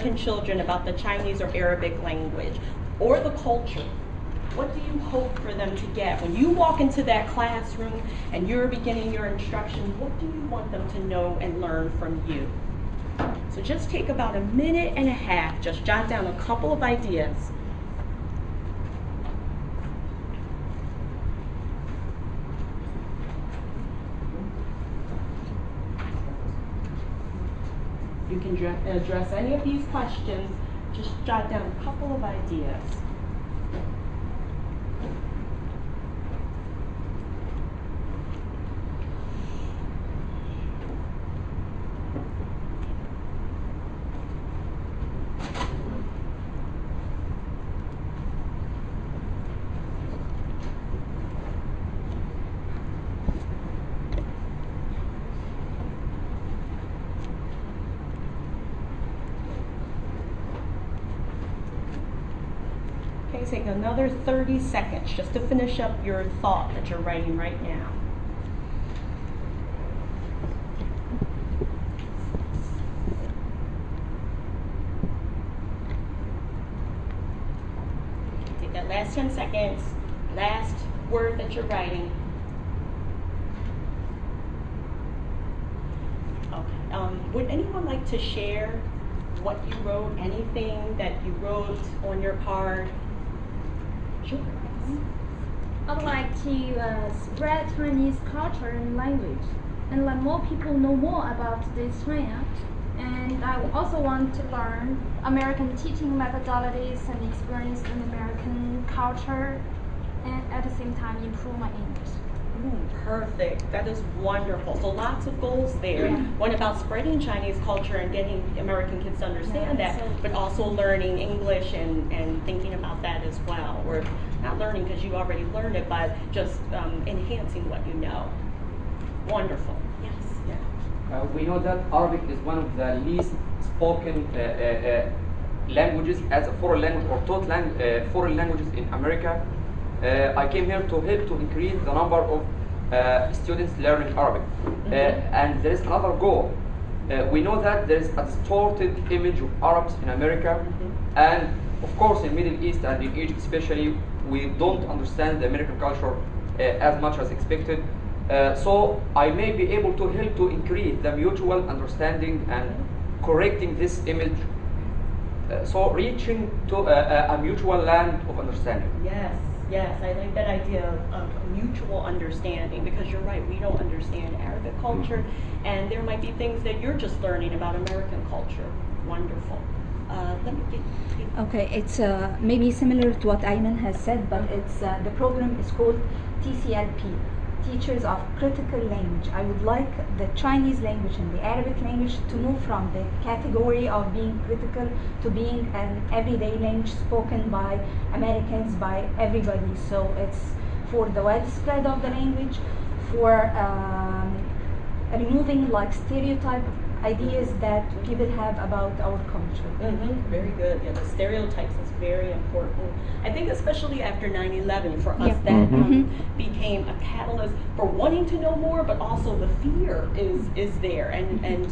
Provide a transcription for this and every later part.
American children about the Chinese or Arabic language or the culture? What do you hope for them to get? When you walk into that classroom and you're beginning your instruction, what do you want them to know and learn from you? So just take about a minute and a half, just jot down a couple of ideas. You can address any of these questions, just jot down a couple of ideas. Take another 30 seconds just to finish up your thought that you're writing right now. Take that last 10 seconds, last word that you're writing. Okay. Would anyone like to share what you wrote, anything that you wrote on your card? Sure. I'd like to spread Chinese culture and language and let more people know more about this China. And I also want to learn American teaching methodologies and experience in American culture and at the same time improve my English. Perfect. That is wonderful. So lots of goals there. Yeah. One about spreading Chinese culture and getting American kids to understand that, but also learning English and thinking about that as well. Or not learning because you already learned it, but just enhancing what you know. Wonderful. Yes. Yeah. We know that Arabic is one of the least spoken languages as a foreign language or taught foreign languages in America. I came here to help to increase the number of students learning Arabic. And there is another goal. We know that there is a distorted image of Arabs in America, and of course in Middle East and in Egypt especially, we don't understand the American culture as much as expected. So I may be able to help to increase the mutual understanding and correcting this image. So reaching to a mutual land of understanding. Yes. Yes, I like that idea of mutual understanding, because you're right, we don't understand Arabic culture, and there might be things that you're just learning about American culture. Wonderful. Let me get. Okay, it's maybe similar to what Ayman has said, but it's the program is called TCLP, Teachers of Critical Language. I would like the Chinese language and the Arabic language to move from the category of being critical to being an everyday language spoken by Americans, by everybody. So it's for the widespread of the language, for removing like stereotype ideas that people have about our culture. Very good. Yeah, the stereotypes is very important. I think especially after 9/11 for us, that became a catalyst for wanting to know more, but also the fear is there. And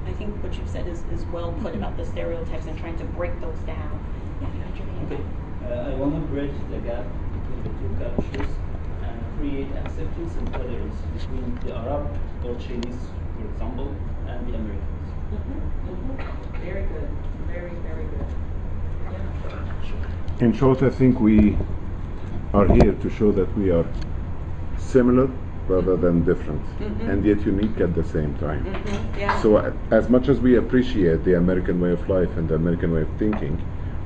I think what you've said is well put about the stereotypes and trying to break those down. Yeah, you had your hand up. I want to bridge the gap between the two cultures and create acceptance and tolerance between the Arab or Chinese, for example, and the Americans. Very good. Very, very good. Yeah. In short, I think we are here to show that we are similar rather than different, and yet unique at the same time. Yeah. So as much as we appreciate the American way of life and the American way of thinking,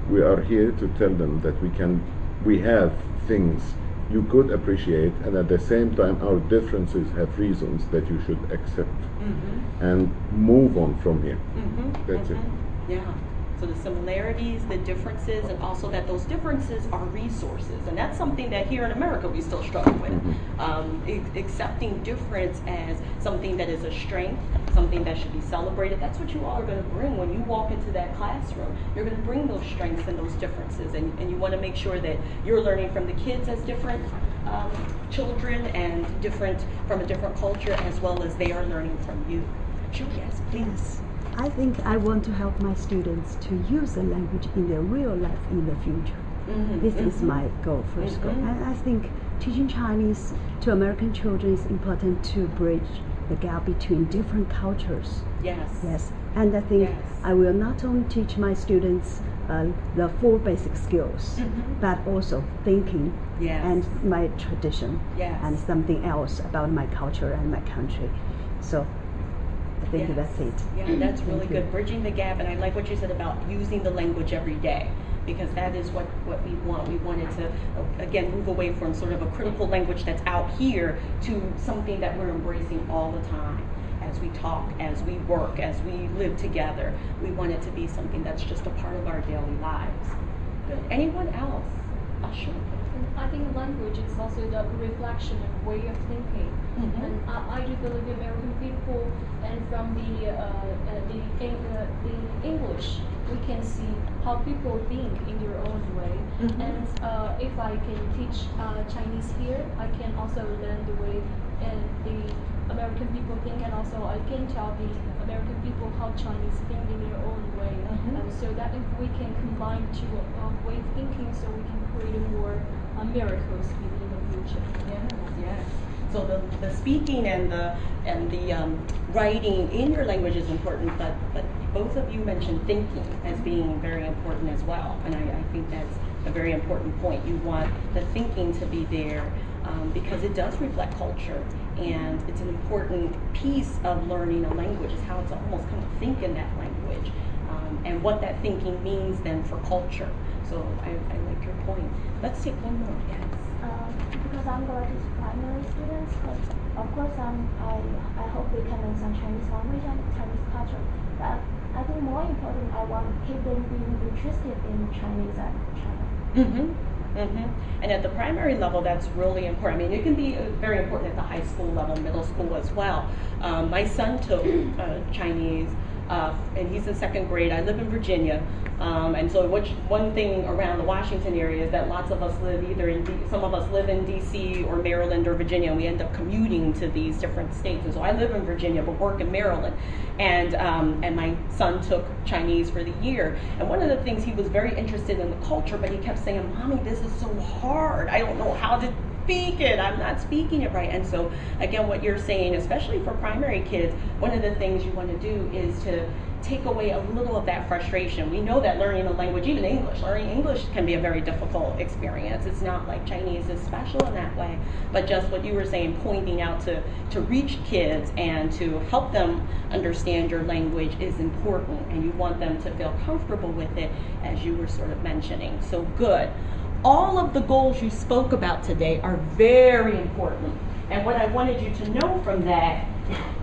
we are here to tell them that we have things you could appreciate, and at the same time our differences have reasons that you should accept and move on from here. That's it. Yeah. So the similarities, the differences, and also that those differences are resources. And that's something that here in America we still struggle with. Accepting difference as something that is a strength, something that should be celebrated. That's what you all are going to bring when you walk into that classroom. You're going to bring those strengths and those differences. And you want to make sure that you're learning from the kids as different children and different from a different culture, as well as they are learning from you. Sure, yes, please. I think I want to help my students to use the language in their real life in the future. This is my goal, first goal. And I think teaching Chinese to American children is important to bridge the gap between different cultures. Yes. And I think I will not only teach my students the 4 basic skills, but also thinking and my tradition and something else about my culture and my country. So I think that's it. Yeah, that's really good. Bridging the gap, and I like what you said about using the language every day, because that is what we want. We wanted to, again, move away from sort of a critical language that's out here to something that we're embracing all the time. As we talk, as we work, as we live together, we want it to be something that's just a part of our daily lives. Good. Anyone else? Sure. I think language is also the reflection of way of thinking. And I do believe American people, and from the English, we can see how people think in their own way. And if I can teach Chinese here, I can also learn the way the American people think, and also I can tell the American people how Chinese think in their own way. So that if we can combine 2 way of thinking, so we can create more miracles in the future. Yes. So the speaking and the writing in your language is important, but both of you mentioned thinking as being very important as well, and I think that's a very important point. You want the thinking to be there because it does reflect culture, and it's an important piece of learning a language is how to almost kind of think in that language, and what that thinking means then for culture. So I like your point. Let's take one more. Yes. Because I'm going to teach primary students, of course I hope they can learn some Chinese language and Chinese culture. But I think more important, I want to keep them being interested in Chinese and China. And at the primary level, that's really important. I mean, it can be very important at the high school level, middle school as well. My son took Chinese, and he's in 2nd grade. I live in Virginia, and so one thing around the Washington area is that lots of us live some of us live in DC or Maryland or Virginia, and we end up commuting to these different states. And so I live in Virginia but work in Maryland, and my son took Chinese for the year. And one of the things, he was very interested in the culture, but he kept saying, "Mommy, this is so hard. I don't know how to speak it. I'm not speaking it right." And so again, what you're saying, especially for primary kids, one of the things you want to do is to take away a little of that frustration. We know that learning a language, even learning English can be a very difficult experience. It's not like Chinese is special in that way, but just what you were saying, pointing out to reach kids and to help them understand your language is important, and you want them to feel comfortable with it, as you were sort of mentioning. So good. All of the goals you spoke about today are very important. And what I wanted you to know from that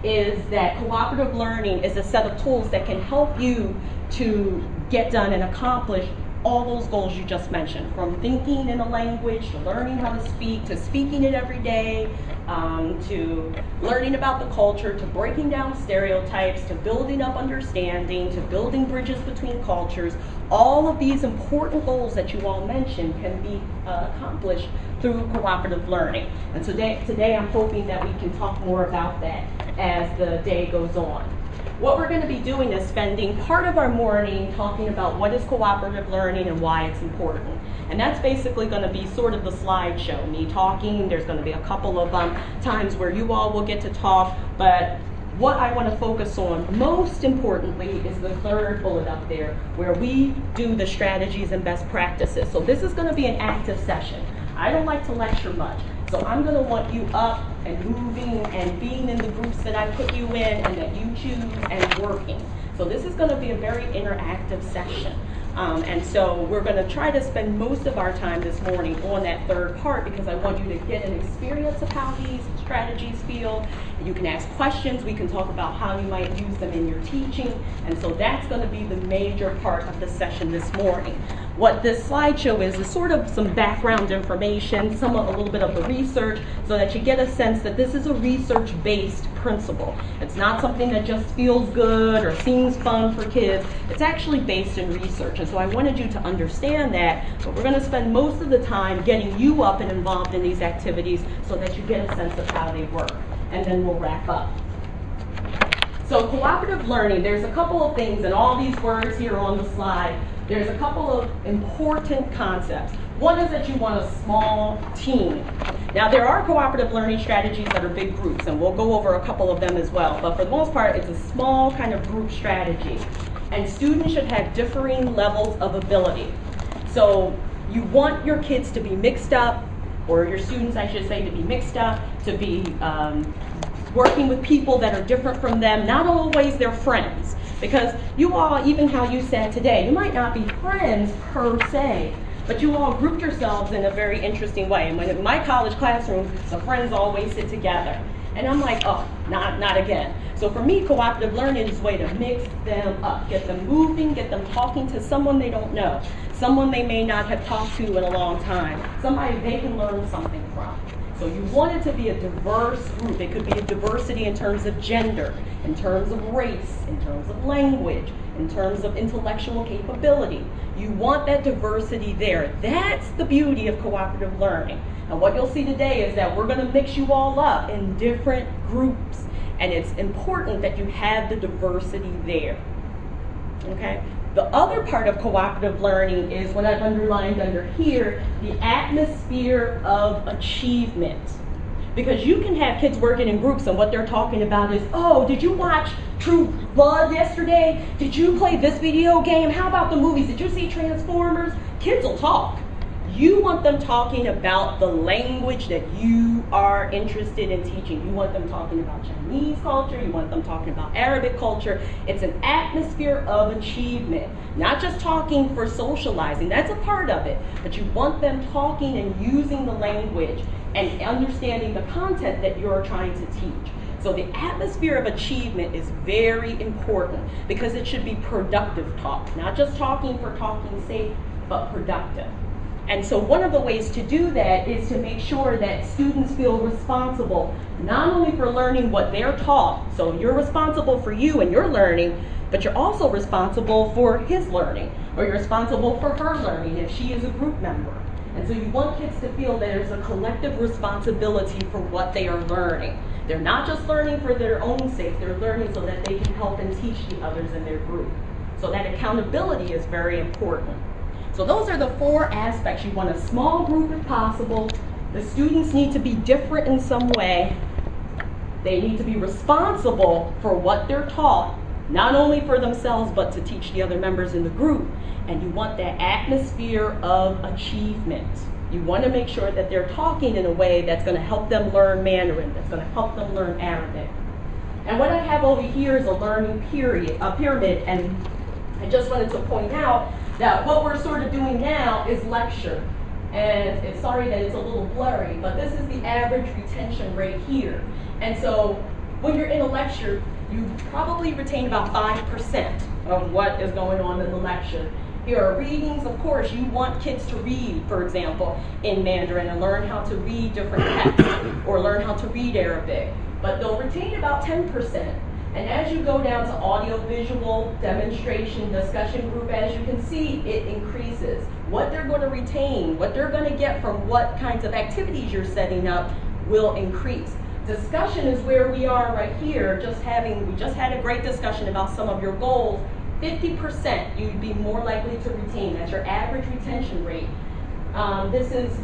is that cooperative learning is a set of tools that can help you to get done and accomplish all those goals you just mentioned, from thinking in a language, to learning how to speak, to speaking it every day, to learning about the culture, to breaking down stereotypes, to building up understanding, to building bridges between cultures. All of these important goals that you all mentioned can be accomplished through cooperative learning. And today I'm hoping that we can talk more about that as the day goes on. What we're going to be doing is spending part of our morning talking about what is cooperative learning and why it's important. And that's basically going to be sort of the slideshow, me talking. There's going to be a couple of times where you all will get to talk, but what I want to focus on most importantly is the 3rd bullet up there, where we do the strategies and best practices. So this is going to be an active session. I don't like to lecture much, so I'm going to want you up and moving and being in the groups that I put you in and that you choose and working. So this is going to be a very interactive session. And so we're going to try to spend most of our time this morning on that 3rd part, because I want you to get an experience of how these strategies feel. You can ask questions. We can talk about how you might use them in your teaching. And so that's going to be the major part of the session this morning. What this slideshow is sort of some background information, a little bit of the research, so that you get a sense that this is a research-based principle. It's not something that just feels good or seems fun for kids. It's actually based in research. And so I wanted you to understand that, but we're going to spend most of the time getting you up and involved in these activities so that you get a sense of how they work. And then we'll wrap up. So cooperative learning, there's a couple of things, and all these words here on the slide, there's a couple of important concepts. One is that you want a small team. Now there are cooperative learning strategies that are big groups, and we'll go over a couple of them as well, but for the most part, it's a small kind of group strategy. And students should have differing levels of ability. So you want your kids to be mixed up, or your students, I should say, to be mixed up, to be working with people that are different from them, not always their friends. Because you all, even how you said today, you might not be friends per se, but you all grouped yourselves in a very interesting way. And when in my college classroom, the friends always sit together. And I'm like, oh, not again. So for me, cooperative learning is a way to mix them up, get them moving, get them talking to someone they don't know, someone they may not have talked to in a long time, somebody they can learn something from. So you want it to be a diverse group. It could be a diversity in terms of gender, in terms of race, in terms of language, in terms of intellectual capability. You want that diversity there. That's the beauty of cooperative learning. And what you'll see today is that we're going to mix you all up in different groups. And it's important that you have the diversity there. Okay? The other part of cooperative learning is what I've underlined under here, the atmosphere of achievement. Because you can have kids working in groups and what they're talking about is, oh, did you watch True Blood yesterday? Did you play this video game? How about the movies? Did you see Transformers? Kids will talk. You want them talking about the language that you are interested in teaching. You want them talking about Chinese culture. You want them talking about Arabic culture. It's an atmosphere of achievement, not just talking for socializing. That's a part of it. But you want them talking and using the language and understanding the content that you're trying to teach. So the atmosphere of achievement is very important because it should be productive talk, not just talking for talking's sake, but productive. And so one of the ways to do that is to make sure that students feel responsible, not only for learning what they're taught, so you're responsible for you and your learning, but you're also responsible for his learning, or you're responsible for her learning if she is a group member. And so you want kids to feel there's a collective responsibility for what they are learning. They're not just learning for their own sake, they're learning so that they can help and teach the others in their group. So that accountability is very important. So those are the 4 aspects. You want a small group if possible. The students need to be different in some way. They need to be responsible for what they're taught, not only for themselves, but to teach the other members in the group. And you want that atmosphere of achievement. You want to make sure that they're talking in a way that's going to help them learn Mandarin, that's going to help them learn Arabic. And what I have over here is a learning pyramid, and I just wanted to point out that what we're sort of doing now is lecture. And it's sorry that it's a little blurry, but this is the average retention rate here. And so when you're in a lecture, you probably retain about 5% of what is going on in the lecture. Here are readings. Of course, you want kids to read, for example, in Mandarin and learn how to read different texts or learn how to read Arabic. But they'll retain about 10%. And as you go down to audio-visual, demonstration, discussion group, as you can see, it increases. What they're going to retain, what they're going to get from what kinds of activities you're setting up will increase. Discussion is where we are right here, we just had a great discussion about some of your goals. 50% you'd be more likely to retain. That's your average retention rate. This is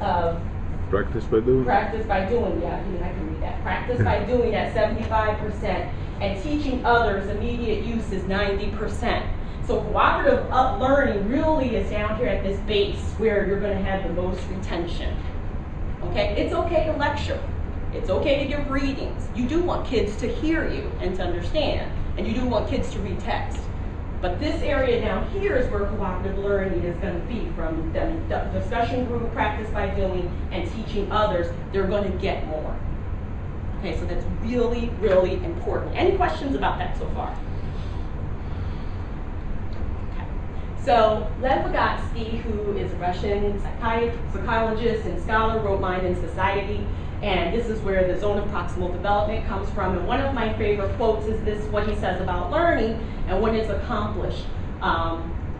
practice by doing. Practice by doing, yeah, I can read that. Practice by doing at 75%. And teaching others, immediate use is 90%. So cooperative learning really is down here at this base where you're going to have the most retention. Okay, it's okay to lecture. It's okay to give readings. You do want kids to hear you and to understand, and you do want kids to read text. But this area down here is where cooperative learning is going to be, from the discussion group, practice by doing, and teaching others. They're going to get more. Okay, so that's really, really important. Any questions about that so far? Okay. So Lev Vygotsky, who is a Russian psychologist and scholar, wrote Mind and Society, and this is where the zone of proximal development comes from. And one of my favorite quotes is this, what he says about learning and when it's accomplished.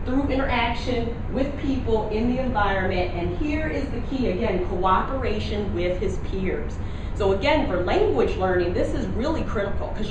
through interaction with people in the environment. And here is the key, again, cooperation with his peers. So again, for language learning, this is really critical, because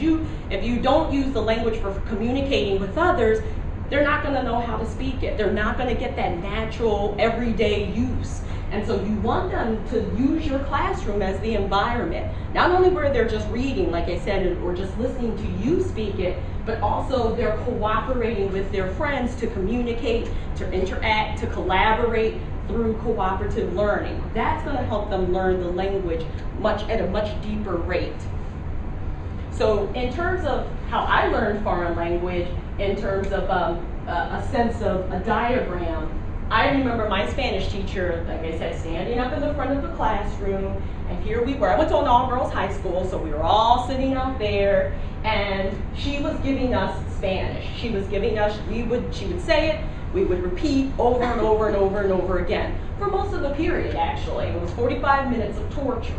if you don't use the language for communicating with others, they're not going to know how to speak it. They're not going to get that natural, everyday use. And so you want them to use your classroom as the environment, not only where they're just reading, like I said, or just listening to you speak it, but also they're cooperating with their friends to communicate, to interact, to collaborate through cooperative learning. That's going to help them learn the language at a much deeper rate. So in terms of how I learned foreign language, in terms of a sense of a diagram, I remember my Spanish teacher, like I said, standing up in the front of the classroom, and here we were. I went to an all-girls high school, so we were all sitting out there, and she was giving us Spanish. She was giving us, she would say it, we would repeat over and over and over and over again, for most of the period, actually. It was 45 minutes of torture.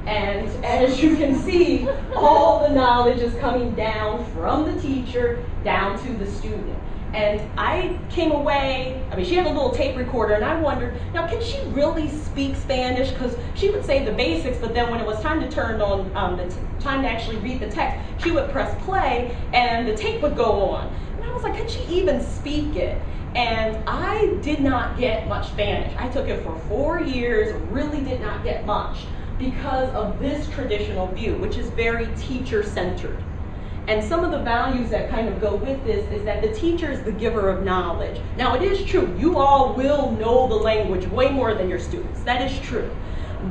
And as you can see, all the knowledge is coming down from the teacher down to the student. And I came away, she had a little tape recorder, and I wondered, now can she really speak Spanish? Because she would say the basics, but then when it was time to turn on, time to actually read the text, she would press play, and the tape would go on. And I was like, can she even speak it? And I did not get much Spanish. I took it for 4 years, really did not get much, because of this traditional view, which is very teacher-centered. And some of the values that kind of go with this is that the teacher is the giver of knowledge. Now, it is true, you all will know the language way more than your students. That is true.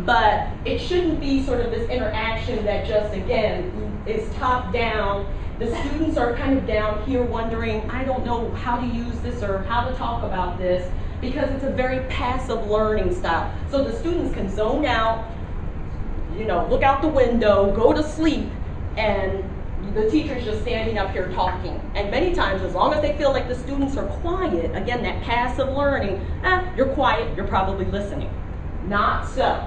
But it shouldn't be sort of this interaction that just, again, is top down. The students are kind of down here wondering, I don't know how to use this or how to talk about this, because it's a very passive learning style. So the students can zone out, look out the window, go to sleep, and the teacher's just standing up here talking. And many times, as long as they feel like the students are quiet, again, that passive learning, you're quiet, you're probably listening. Not so.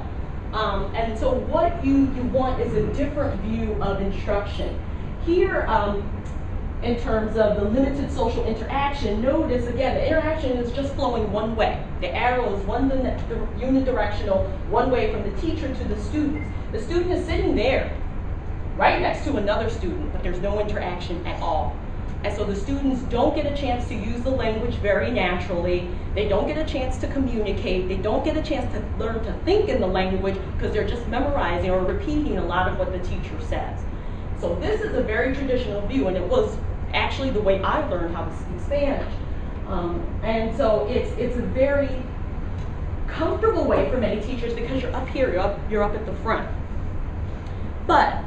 And so what you want is a different view of instruction. Here, in terms of the limited social interaction, notice again, the interaction is just flowing one way. The arrow is unidirectional, one way from the teacher to the students. The student is sitting there, right next to another student, but there's no interaction at all. And so the students don't get a chance to use the language very naturally. They don't get a chance to communicate. They don't get a chance to learn to think in the language, because they're just memorizing or repeating a lot of what the teacher says. So this is a very traditional view, and it was actually the way I learned how to speak Spanish. And so it's a very comfortable way for many teachers, because you're up here, you're up at the front. But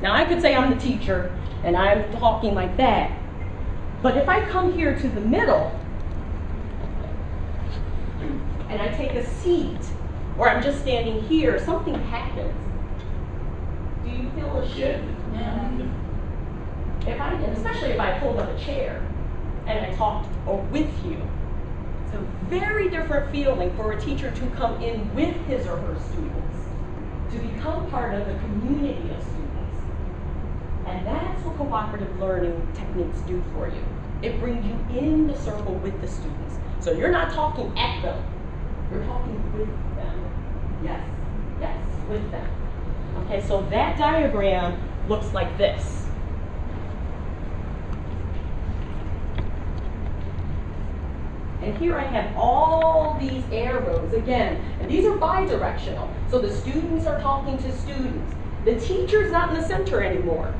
now I could say I'm the teacher and I'm talking like that, but if I come here to the middle and I take a seat, or I'm just standing here, something happens. Do you feel a shift? Yeah. Especially if I pulled up a chair and I talked with you. It's a very different feeling for a teacher to come in with his or her students, to become part of the community of students. And that's what cooperative learning techniques do for you. It brings you in the circle with the students. So you're not talking at them, you're talking with them. Yes, with them. Okay, so that diagram looks like this. And here I have all these arrows again, and these are bidirectional. So the students are talking to students. The teacher's not in the center anymore.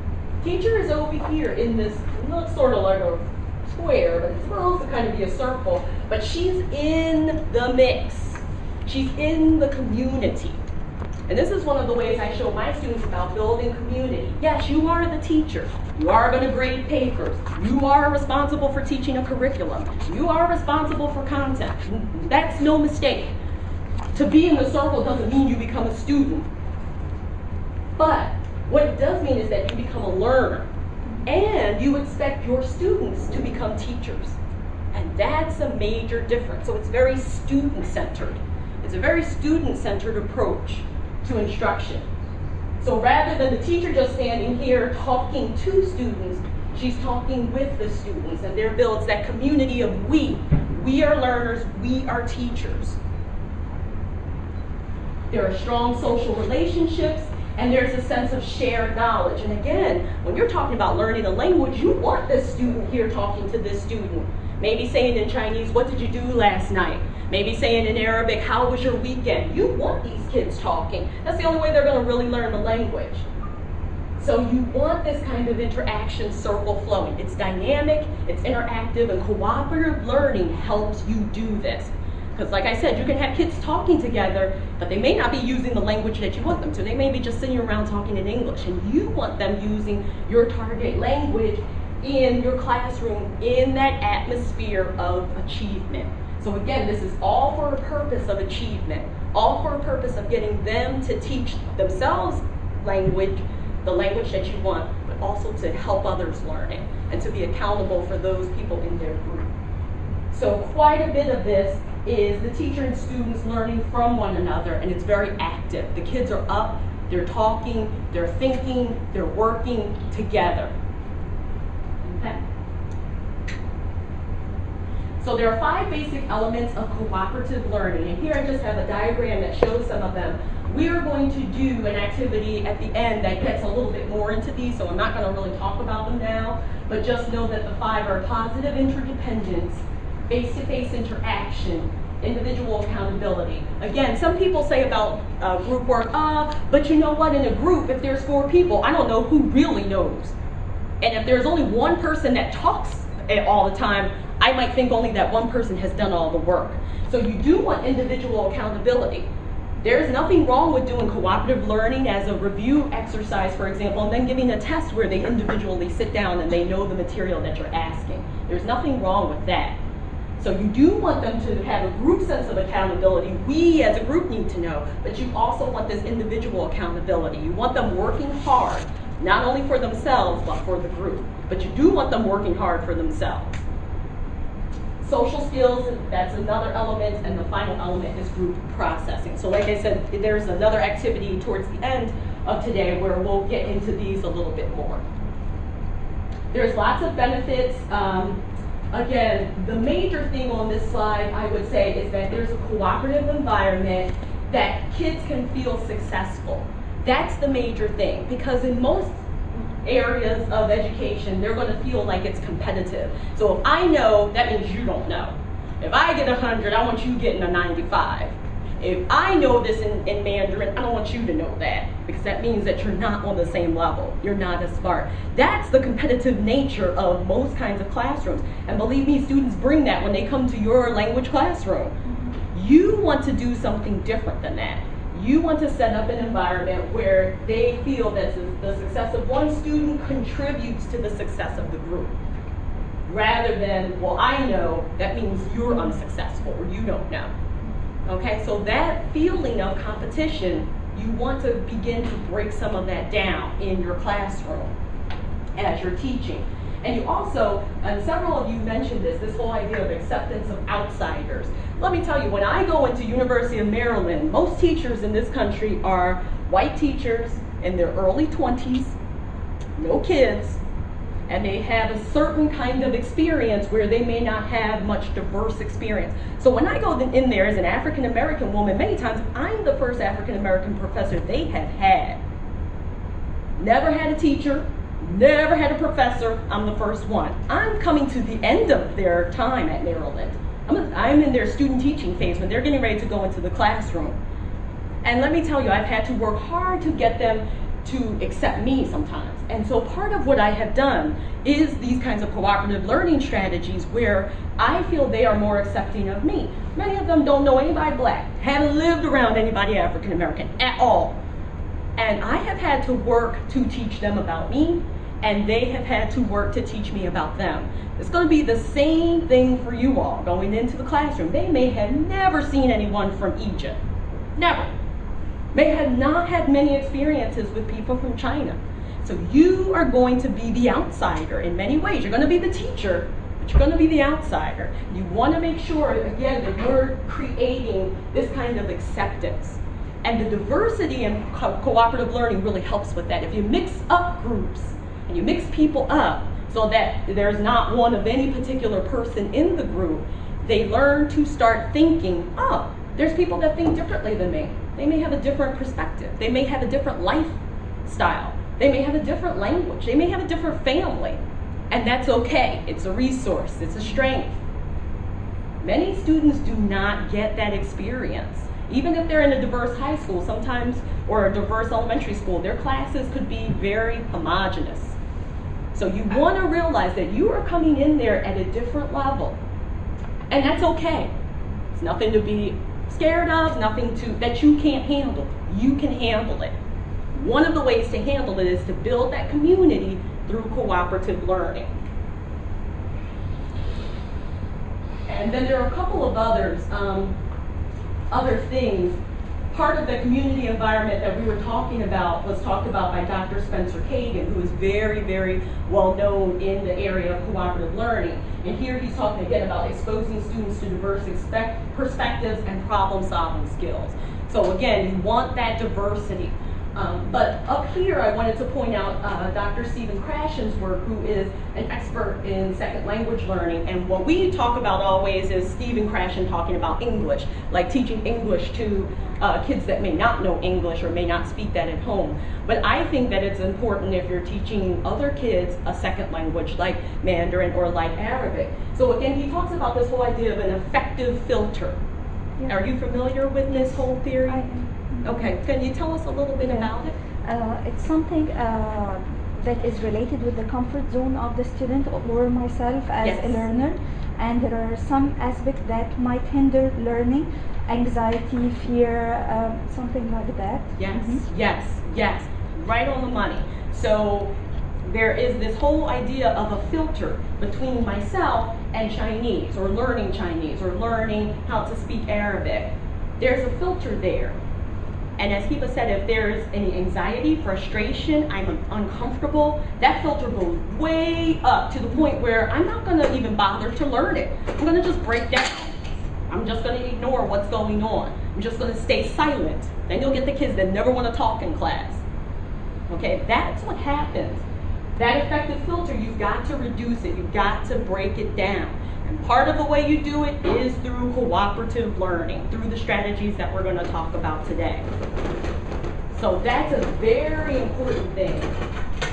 Teacher is over here in this, looks sort of like a square, but it's supposed to kind of be a circle, but she's in the mix. She's in the community. And this is one of the ways I show my students about building community. Yes, you are the teacher. You are going to grade papers. You are responsible for teaching a curriculum. You are responsible for content. That's no mistake. To be in the circle doesn't mean you become a student. But what it does mean is that you become a learner. And you expect your students to become teachers. And that's a major difference. So it's very student-centered. It's a very student-centered approach to instruction. So rather than the teacher just standing here talking to students, She's talking with the students, and there builds that community of we. We are learners, we are teachers. There are strong social relationships, and there's a sense of shared knowledge. And again, when you're talking about learning a language, you want this student here talking to this student. Maybe saying in Chinese, what did you do last night? Maybe saying in Arabic, how was your weekend? You want these kids talking. That's the only way they're going to really learn the language. So you want this kind of interaction circle flowing. It's dynamic, it's interactive, and cooperative learning helps you do this. Because like I said, you can have kids talking together, but they may not be using the language that you want them to. They may be just sitting around talking in English, and you want them using your target language in your classroom in that atmosphere of achievement. So again, this is all for a purpose of achievement, all for a purpose of getting them to teach themselves language, the language that you want, but also to help others learn it and to be accountable for those people in their group. So quite a bit of this is the teacher and students learning from one another, and it's very active. The kids are up, they're talking, they're thinking, they're working together. Okay. So there are 5 basic elements of cooperative learning, and here I just have a diagram that shows some of them. We are going to do an activity at the end that gets a little bit more into these, so I'm not going to really talk about them now, but just know that the 5 are positive interdependence, face-to-face interaction, individual accountability. Again, some people say about group work, but you know what, in a group, if there's 4 people, I don't know who really knows. And if there's only one person that talks all the time, I might think only that one person has done all the work. So you do want individual accountability. There's nothing wrong with doing cooperative learning as a review exercise, for example, and then giving a test where they individually sit down and they know the material that you're asking. There's nothing wrong with that. So you do want them to have a group sense of accountability. We as a group need to know, but you also want this individual accountability. You want them working hard, not only for themselves, but for the group. But you do want them working hard for themselves. Social skills, that's another element, and the final element is group processing. So like I said, there's another activity towards the end of today where we'll get into these a little bit more. There's lots of benefits. Again, the major thing on this slide, I would say, is that there's a cooperative environment that kids can feel successful. That's the major thing, because in most areas of education, they're going to feel like it's competitive. So if I know, that means you don't know. If I get 100, I want you getting a 95. If I know this in Mandarin, I don't want you to know that, because that means that you're not on the same level. You're not as smart. That's the competitive nature of most kinds of classrooms. And believe me, students bring that when they come to your language classroom. You want to do something different than that. You want to set up an environment where they feel that the success of one student contributes to the success of the group. Rather than, well, I know, that means you're unsuccessful or you don't know. Okay, so that feeling of competition, you want to begin to break some of that down in your classroom as you're teaching. And you also, and several of you mentioned this whole idea of acceptance of outsiders. Let me tell you, when I go into University of Maryland, most teachers in this country are white teachers in their early 20s, no kids, and they have a certain kind of experience where they may not have much diverse experience. So when I go in there as an African American woman, many times I'm the first African American professor they have had. Never had a teacher, never had a professor, I'm the first one. I'm coming to the end of their time at Maryland. I'm in their student teaching phase when they're getting ready to go into the classroom. And let me tell you, I've had to work hard to get them to accept me sometimes. And so part of what I have done is these kinds of cooperative learning strategies where I feel they are more accepting of me. Many of them don't know anybody black, haven't lived around anybody African American at all. And I have had to work to teach them about me, and they have had to work to teach me about them. It's going to be the same thing for you all going into the classroom. They may have never seen anyone from Egypt, never. May have not had many experiences with people from China. So you are going to be the outsider in many ways. You're going to be the teacher, but you're going to be the outsider. You want to make sure, again, that you're creating this kind of acceptance. And the diversity in cooperative learning really helps with that. If you mix up groups and you mix people up, so that there's not one of any particular person in the group. They learn to start thinking, oh, there's people that think differently than me. They may have a different perspective. They may have a different lifestyle. They may have a different language. They may have a different family. And that's okay. It's a resource. It's a strength. Many students do not get that experience. Even if they're in a diverse high school sometimes, or a diverse elementary school, their classes could be very homogenous. So you want to realize that you are coming in there at a different level. And that's okay. It's nothing to be scared of, nothing that you can't handle. You can handle it. One of the ways to handle it is to build that community through cooperative learning. And then there are a couple of other things. Part of the community environment that we were talking about was talked about by Dr. Spencer Kagan, who is very, very well known in the area of cooperative learning. And here he's talking again about exposing students to diverse perspectives and problem-solving skills. So again, you want that diversity. But up here, I wanted to point out Dr. Stephen Krashen's work, who is an expert in second language learning. And what we talk about always is Stephen Krashen talking about English, like teaching English to kids that may not know English or may not speak that at home. But I think that it's important if you're teaching other kids a second language like Mandarin or like Arabic. So again, he talks about this whole idea of an effective filter. Yeah. Are you familiar with this whole theory? I am. Okay, can you tell us a little bit about it? It's something that is related with the comfort zone of the student or myself as Yes. a learner, and there are some aspects that might hinder learning, anxiety, fear, something like that. Yes, Mhm. yes, yes, right on the money. So there is this whole idea of a filter between myself and Chinese, or learning Chinese, or learning how to speak Arabic. There's a filter there. And as Kiva said, if there's any anxiety, frustration, I'm uncomfortable, that filter goes way up to the point where I'm not going to even bother to learn it. I'm going to just break down. I'm just going to ignore what's going on. I'm just going to stay silent. Then you'll get the kids that never want to talk in class. Okay, that's what happens. That effective filter, you've got to reduce it. You've got to break it down. And part of the way you do it is through cooperative learning, through the strategies that we're going to talk about today. So that's a very important thing.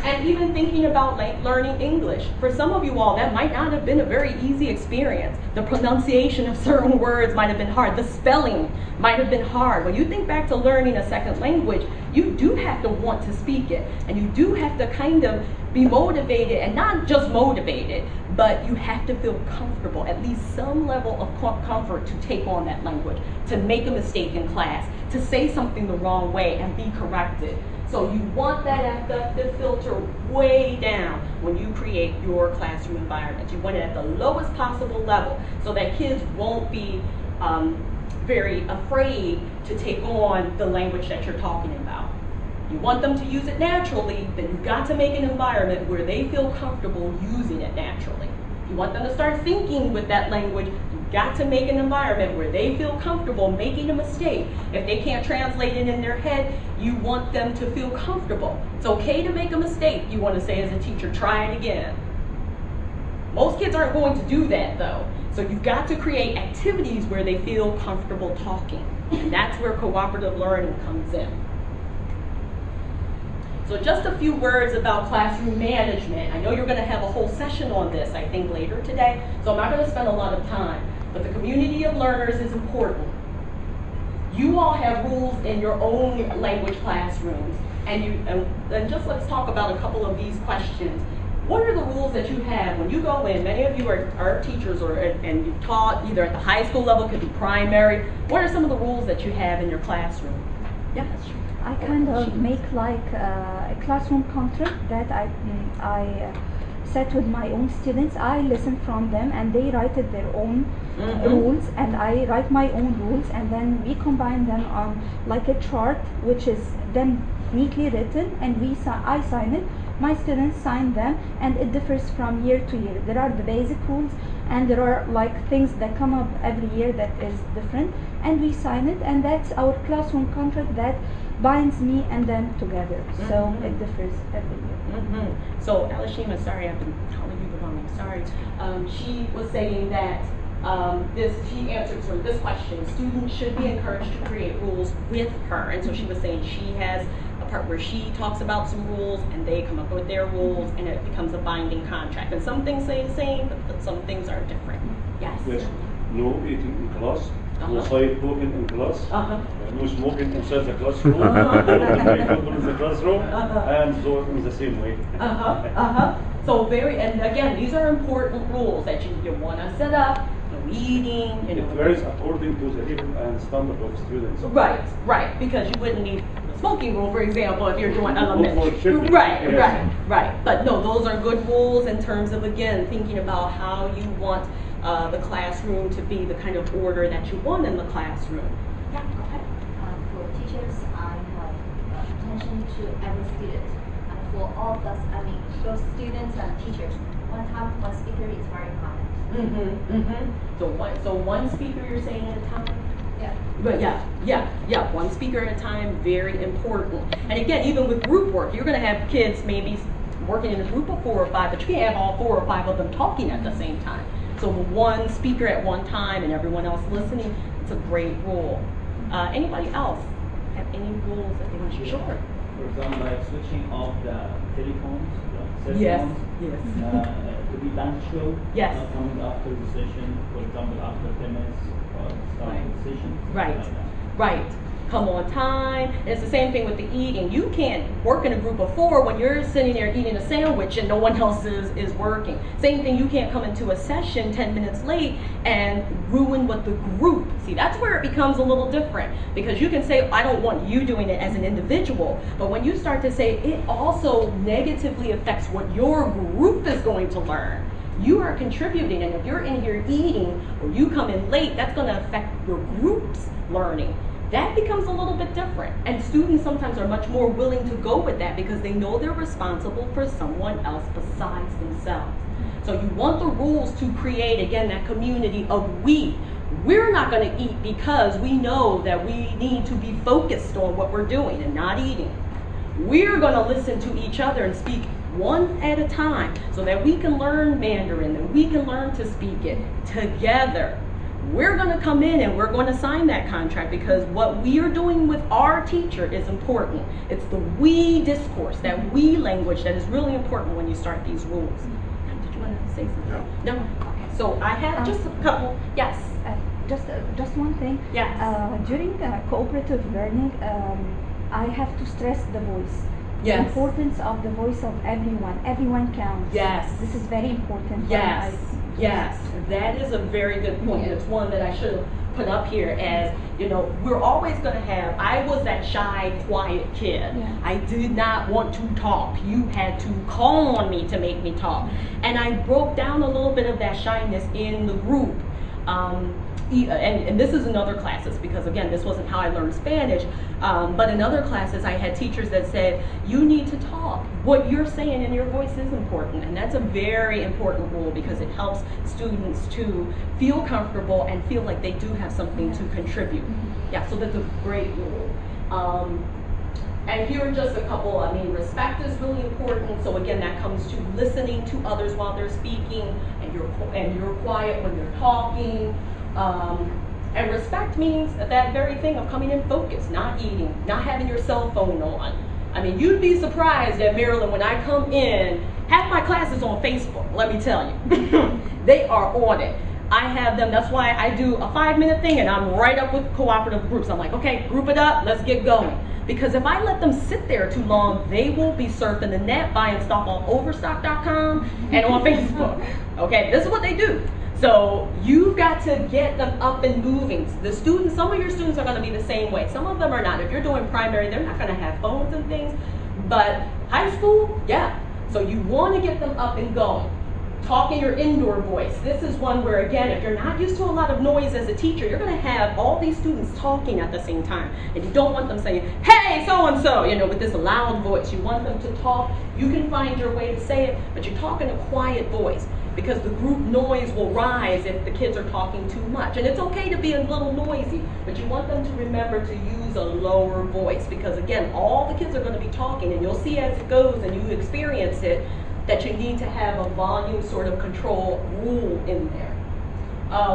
And even thinking about learning English, for some of you all, that might not have been a very easy experience. The pronunciation of certain words might have been hard. The spelling might have been hard. When you think back to learning a second language, you do have to want to speak it. And you do have to kind of be motivated, and not just motivated, but you have to feel comfortable, at least some level of comfort to take on that language, to make a mistake in class, to say something the wrong way and be corrected. So you want that effective filter way down when you create your classroom environment. You want it at the lowest possible level so that kids won't be very afraid to take on the language that you're talking about. You want them to use it naturally, then you've got to make an environment where they feel comfortable using it naturally. You want them to start thinking with that language, you've got to make an environment where they feel comfortable making a mistake. If they can't translate it in their head, you want them to feel comfortable. It's okay to make a mistake, you want to say as a teacher, try it again. Most kids aren't going to do that though. So you've got to create activities where they feel comfortable talking. And that's where cooperative learning comes in. So just a few words about classroom management. I know you're going to have a whole session on this, I think, later today, so I'm not going to spend a lot of time. But the community of learners is important. You all have rules in your own language classrooms, and just let's talk about a couple of these questions. What are the rules that you have when you go in? Many of you are teachers and you've taught either at the high school level, could be primary. What are some of the rules that you have in your classroom? Yeah, that's true. I kind of make like a classroom contract that I set with my own students. I listen from them and they write their own rules, and I write my own rules, and then we combine them on like a chart which is then neatly written, and I sign it. My students sign them, and it differs from year to year. There are the basic rules, and there are like things that come up every year that is different, and we sign it, and that's our classroom contract that binds me and them together. So it differs every year. So Alishima, sorry, I've been calling you the wrong name. Sorry. She was saying that she answered sort of this question: students should be encouraged to create rules with her. And so she was saying she has a part where she talks about some rules, and they come up with their rules, and it becomes a binding contract. And some things say the same, but some things are different. Yes. Yes. No eating in class. No side talking in class. No smoking inside the classroom. No in the classroom. And so in the same way. So and again, these are important rules that you want to set up. No eating. It varies according to the level and standard of students. Right. Because you wouldn't need a smoking rule, for example, if you're doing elementary. Right. But no, those are good rules in terms of, again, thinking about how you want the classroom to be the kind of order that you want in the classroom. Yeah, go ahead. For teachers, I have attention to every student. And for all of us, I mean, both students and teachers, one time, one speaker is very important. So one speaker you're saying at a time? Yeah. But yeah, one speaker at a time, very important. And again, even with group work, you're going to have kids maybe working in a group of 4 or 5, but you can't have all 4 or 5 of them talking at the same time. So one speaker at one time and everyone else listening, it's a great rule. Anybody else have any rules that they want to share? For example, like switching off the telephones, cell Yes. phones, to be punctual, Yes. not coming after the session, for example, after 10 minutes or starting the session. Right. Like that. Right. Come on time. And it's the same thing with the eating. You can't work in a group of 4 when you're sitting there eating a sandwich and no one else is working. Same thing, you can't come into a session 10 minutes late and ruin what the group. See, that's where it becomes a little different, because you can say, I don't want you doing it as an individual, but when you start to say it also negatively affects what your group is going to learn, you are contributing. And if you're in here eating or you come in late, that's going to affect your group's learning. That becomes a little bit different. And students sometimes are much more willing to go with that because they know they're responsible for someone else besides themselves. So you want the rules to create, again, that community of we. We're not going to eat because we know that we need to be focused on what we're doing and not eating. We're going to listen to each other and speak one at a time so that we can learn Mandarin and we can learn to speak it together. We're going to come in and we're going to sign that contract because what we are doing with our teacher is important. It's the we discourse, that we language that is really important when you start these rules. Did you want to say something? No? Okay. So I have just a couple. Yes. Just one thing. Yes. During cooperative learning, I have to stress the voice. Yes. The importance of the voice of everyone. Everyone counts. Yes. This is very important. Yes. Yes. That is a very good point. And it's one that I should have put up here as, you know, we're always going to have, I was that shy, quiet kid. Yeah. I did not want to talk. You had to call on me to make me talk. And I broke down a little bit of that shyness in the group. And this is in other classes, because again, this wasn't how I learned Spanish, but in other classes I had teachers that said, you need to talk. What you're saying in your voice is important, and that's a very important rule because it helps students to feel comfortable and feel like they do have something to contribute. Yeah, so that's a great rule. And here are just a couple. I mean, respect is really important. So again, that comes to listening to others while they're speaking, and you're quiet when they're talking. And respect means that very thing of coming in focused, not eating, not having your cell phone on. I mean, you'd be surprised at Maryland when I come in, half my class is on Facebook, let me tell you. They are on it. I have them, that's why I do a 5-minute thing and I'm right up with cooperative groups. I'm like, okay, group it up, let's get going. Because if I let them sit there too long, they will be surfing the net, buying stuff on overstock.com and on Facebook. Okay, this is what they do. So you've got to get them up and moving. The students, some of your students are going to be the same way. Some of them are not. If you're doing primary, they're not going to have phones and things. But high school, yeah. So you want to get them up and going. Talk in your indoor voice. This is one where, again, if you're not used to a lot of noise as a teacher, you're going to have all these students talking at the same time. And you don't want them saying, hey, so-and-so, you know, with this loud voice. You want them to talk. You can find your way to say it, but you talk in a quiet voice. because the group noise will rise if the kids are talking too much. And it's okay to be a little noisy, but you want them to remember to use a lower voice, because again, all the kids are going to be talking, and you'll see as it goes and you experience it, that you need to have a volume sort of control rule in there.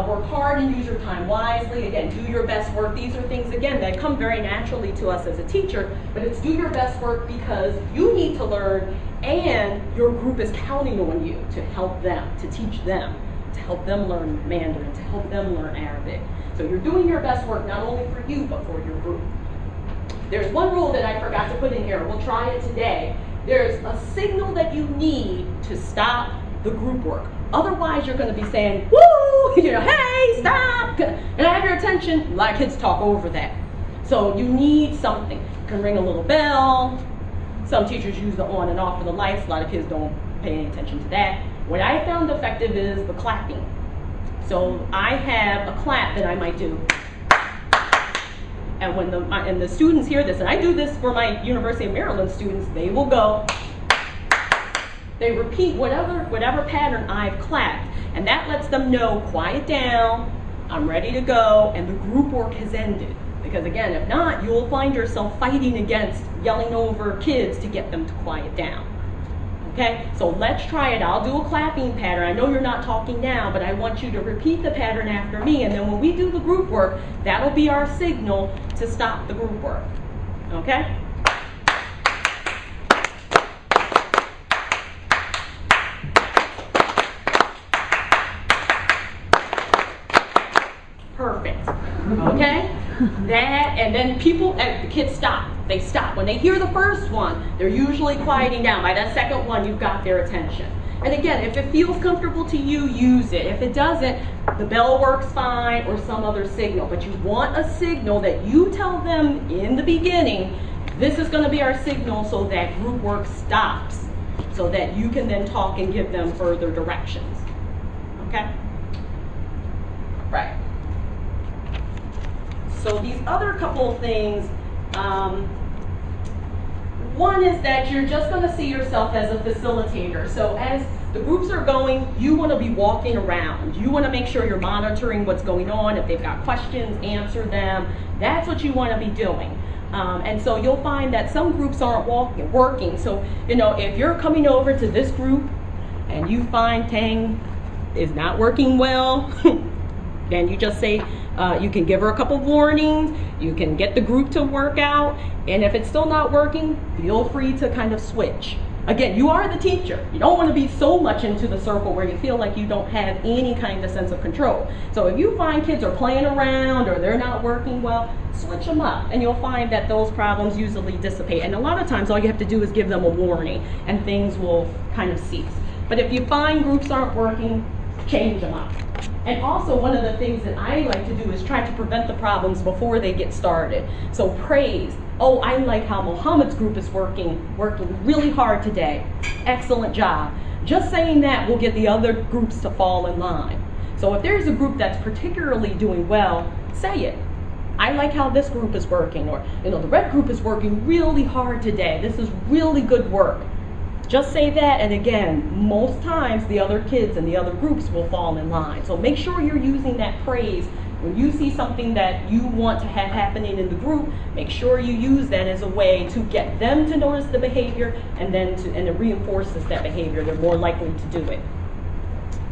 Work hard and use your time wisely. Again, do your best work. These are things, again, that come very naturally to us as a teacher, but it's do your best work because you need to learn and your group is counting on you to help them, to teach them, to help them learn Mandarin, to help them learn Arabic. So you're doing your best work not only for you, but for your group. There's one rule that I forgot to put in here. We'll try it today. There's a signal that you need to stop the group work. Otherwise, you're going to be saying, woo, hey, stop, and I have your attention. A lot of kids talk over that. So you need something. You can ring a little bell. Some teachers use the on and off of the lights. A lot of kids don't pay any attention to that. What I found effective is the clapping. So I have a clap that I might do. And when the students hear this, and I do this for my University of Maryland students, they will go. They repeat whatever pattern I've clapped, and that lets them know, quiet down, I'm ready to go, and the group work has ended. Because again, if not, you'll find yourself fighting against yelling over kids to get them to quiet down. Okay, so let's try it. I'll do a clapping pattern. I know you're not talking now, but I want you to repeat the pattern after me, and then when we do the group work, that'll be our signal to stop the group work. Okay? Perfect. Okay? That, and then the kids stop. They stop. When they hear the first one, they're usually quieting down. By that second one, you've got their attention. And again, if it feels comfortable to you, use it. If it doesn't, the bell works fine or some other signal. But you want a signal that you tell them in the beginning, this is going to be our signal so that group work stops, so that you can then talk and give them further directions. Okay? Right. So these other couple of things, one is that you're just going to see yourself as a facilitator. So as the groups are going, you want to be walking around. You want to make sure you're monitoring what's going on. If they've got questions, answer them. That's what you want to be doing. And so you'll find that some groups aren't working. So, if you're coming over to this group and you find Tang is not working well, then you just say, you can give her a couple warnings, you can get the group to work out, and if it's still not working, feel free to kind of switch. Again, you are the teacher. You don't want to be so much into the circle where you feel like you don't have any kind of sense of control. So if you find kids are playing around or they're not working well, switch them up, and you'll find that those problems usually dissipate. And a lot of times all you have to do is give them a warning, and things will kind of cease. But if you find groups aren't working, change them up. And also, one of the things that I like to do is try to prevent the problems before they get started. So praise. Oh, I like how Mohammed's group is working really hard today. Excellent job. Just saying that will get the other groups to fall in line. So if there's a group that's particularly doing well, say it. I like how this group is working, or the red group is working really hard today. This is really good work. Just say that, and again, most times the other kids and the other groups will fall in line. So make sure you're using that praise. When you see something that you want to have happening in the group, make sure you use that as a way to get them to notice the behavior, and then it reinforces that behavior. They're more likely to do it.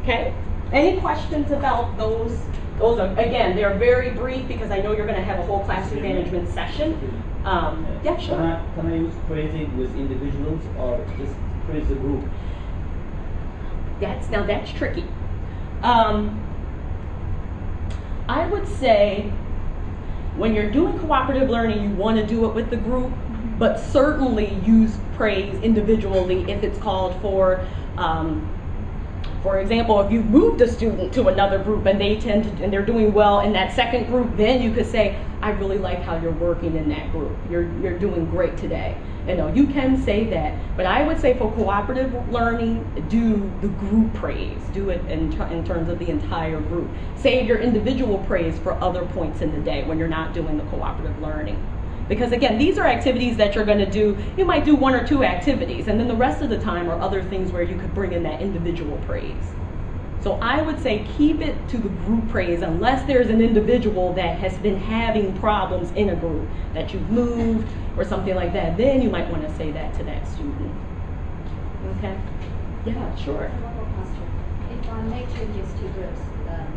Okay? Any questions about those? Those are, again, they're very brief because I know you're going to have a whole classroom management session. Yeah, sure. Can I use praising with individuals or just praise the group? That's tricky. I would say when you're doing cooperative learning, you want to do it with the group, but certainly use praise individually if it's called for. For example, if you've moved a student to another group and and they're doing well in that second group, then you could say, I really like how you're working in that group. You're doing great today. You can say that, but I would say for cooperative learning, do the group praise. Do it in terms of the entire group. Save your individual praise for other points in the day when you're not doing the cooperative learning. Because again, these are activities that you're going to do. You might do 1 or 2 activities, and then the rest of the time are other things where you could bring in that individual praise. So I would say keep it to the group praise unless there's an individual that has been having problems in a group, that you've moved or something like that. Then you might want to say that to that student. Okay? Yeah, sure. One more question. If I make changes to groups,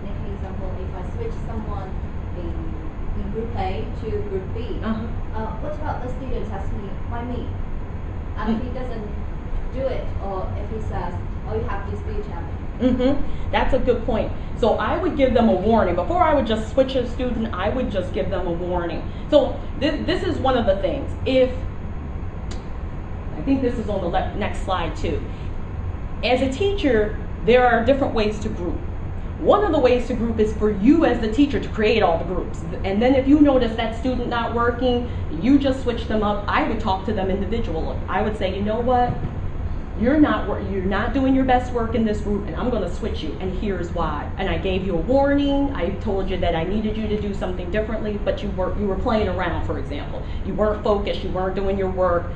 make an example, if I switch someone in group A to group B, what about the student asks me, why me? And if he doesn't do it, or if he says, oh, you have this speech happening. That's a good point. So I would give them a warning. Before I would just switch a student, I would just give them a warning. So this is one of the things. I think this is on the next slide too. As a teacher, there are different ways to group. One of the ways to group is for you as the teacher to create all the groups. And then if you notice that student not working, you just switch them up. I would talk to them individually. I would say, you know what? You're not doing your best work in this group, and I'm going to switch you, and here's why. And I gave you a warning. I told you that I needed you to do something differently, but you were playing around, for example. You weren't focused. You weren't doing your work.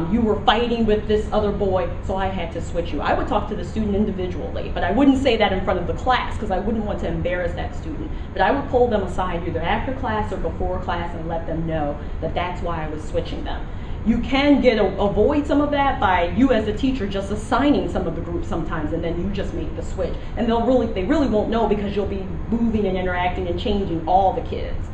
You were fighting with this other boy, so I had to switch you. I would talk to the student individually, but I wouldn't say that in front of the class because I wouldn't want to embarrass that student. But I would pull them aside either after class or before class and let them know that that's why I was switching them. You can avoid some of that by you as a teacher just assigning some of the groups sometimes, and then you just make the switch. And they really won't know because you'll be moving and interacting and changing all the kids.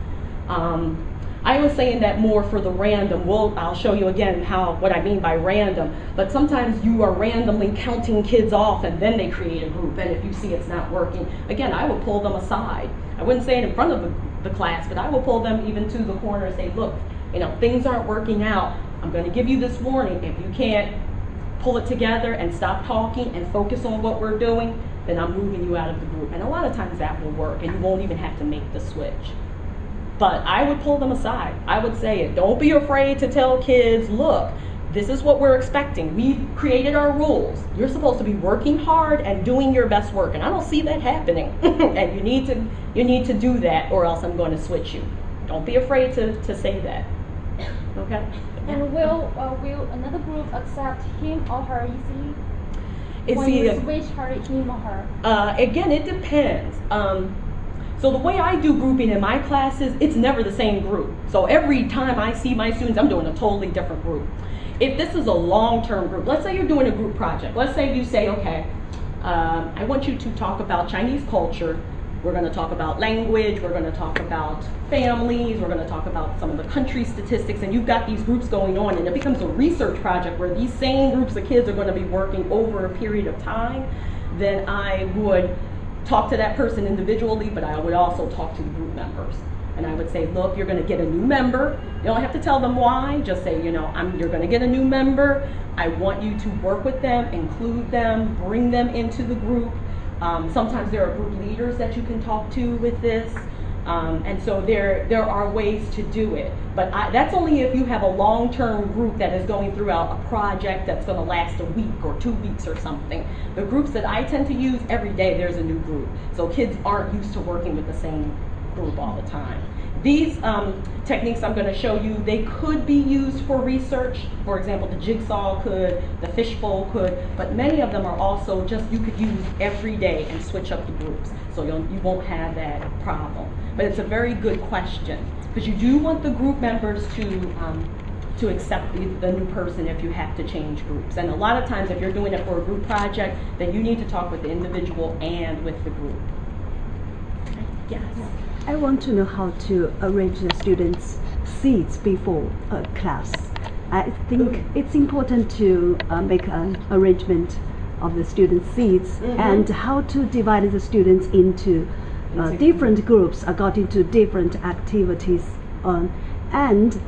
I was saying that more for the random. I'll show you again what I mean by random. But sometimes you are randomly counting kids off and then they create a group. And if you see it's not working, again, I would pull them aside. I wouldn't say it in front of the class, but I will pull them even to the corner and say, look, things aren't working out. I'm going to give you this warning. If you can't pull it together and stop talking and focus on what we're doing, then I'm moving you out of the group. And a lot of times that will work, and you won't even have to make the switch. But I would pull them aside. I would say, don't be afraid to tell kids, look, this is what we're expecting. We created our rules. You're supposed to be working hard and doing your best work, and I don't see that happening. And you need to do that, or else I'm going to switch you. Don't be afraid to say that. Okay? And will another group accept him or her easily? When you switch him or her? Again, it depends. So the way I do grouping in my classes, it's never the same group. So every time I see my students, I'm doing a totally different group. If this is a long-term group, let's say you're doing a group project. Let's say you say, okay, I want you to talk about Chinese culture. We're going to talk about language. We're going to talk about families. We're going to talk about some of the country statistics. And you've got these groups going on, and it becomes a research project where these same groups of kids are going to be working over a period of time. Then I would talk to that person individually, but I would also talk to the group members. And I would say, look, you're going to get a new member. You don't have to tell them why. Just say, you're going to get a new member. I want you to work with them, include them, bring them into the group. Sometimes there are group leaders that you can talk to with this. And so there are ways to do it. But that's only if you have a long-term group that is going throughout a project that's going to last a week or 2 weeks or something. The groups that I tend to use, every day there's a new group. So kids aren't used to working with the same group all the time. These techniques I'm going to show you, they could be used for research. For example, the jigsaw could, the fishbowl could, but many of them are also just you could use every day and switch up the groups. So you won't have that problem. But it's a very good question because you do want the group members to accept the new person if you have to change groups. And a lot of times if you're doing it for a group project, then you need to talk with the individual and with the group. Yes? I want to know how to arrange the students' seats before a class. I think it's important to make an arrangement of the students' seats and how to divide the students into different groups according to different activities. And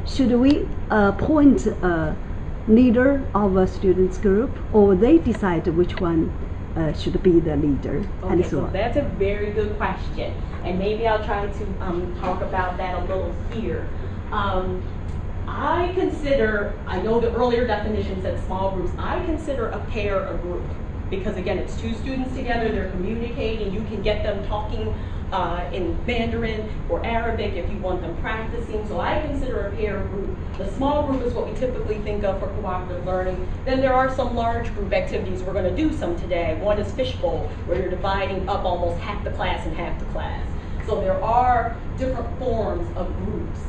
should we appoint a leader of a students' group, or they decide which one should be the leader? Okay, and so so on? that's a very good question. And maybe I'll try to talk about that a little here. I know the earlier definition said small groups. I consider a pair a group. because again, it's two students together, they're communicating, you can get them talking in Mandarin or Arabic if you want them practicing. So I consider a pair group. The small group is what we typically think of for cooperative learning. Then there are some large group activities. We're going to do some today. One is fishbowl, where you're dividing up almost half the class and half the class. So there are different forms of groups.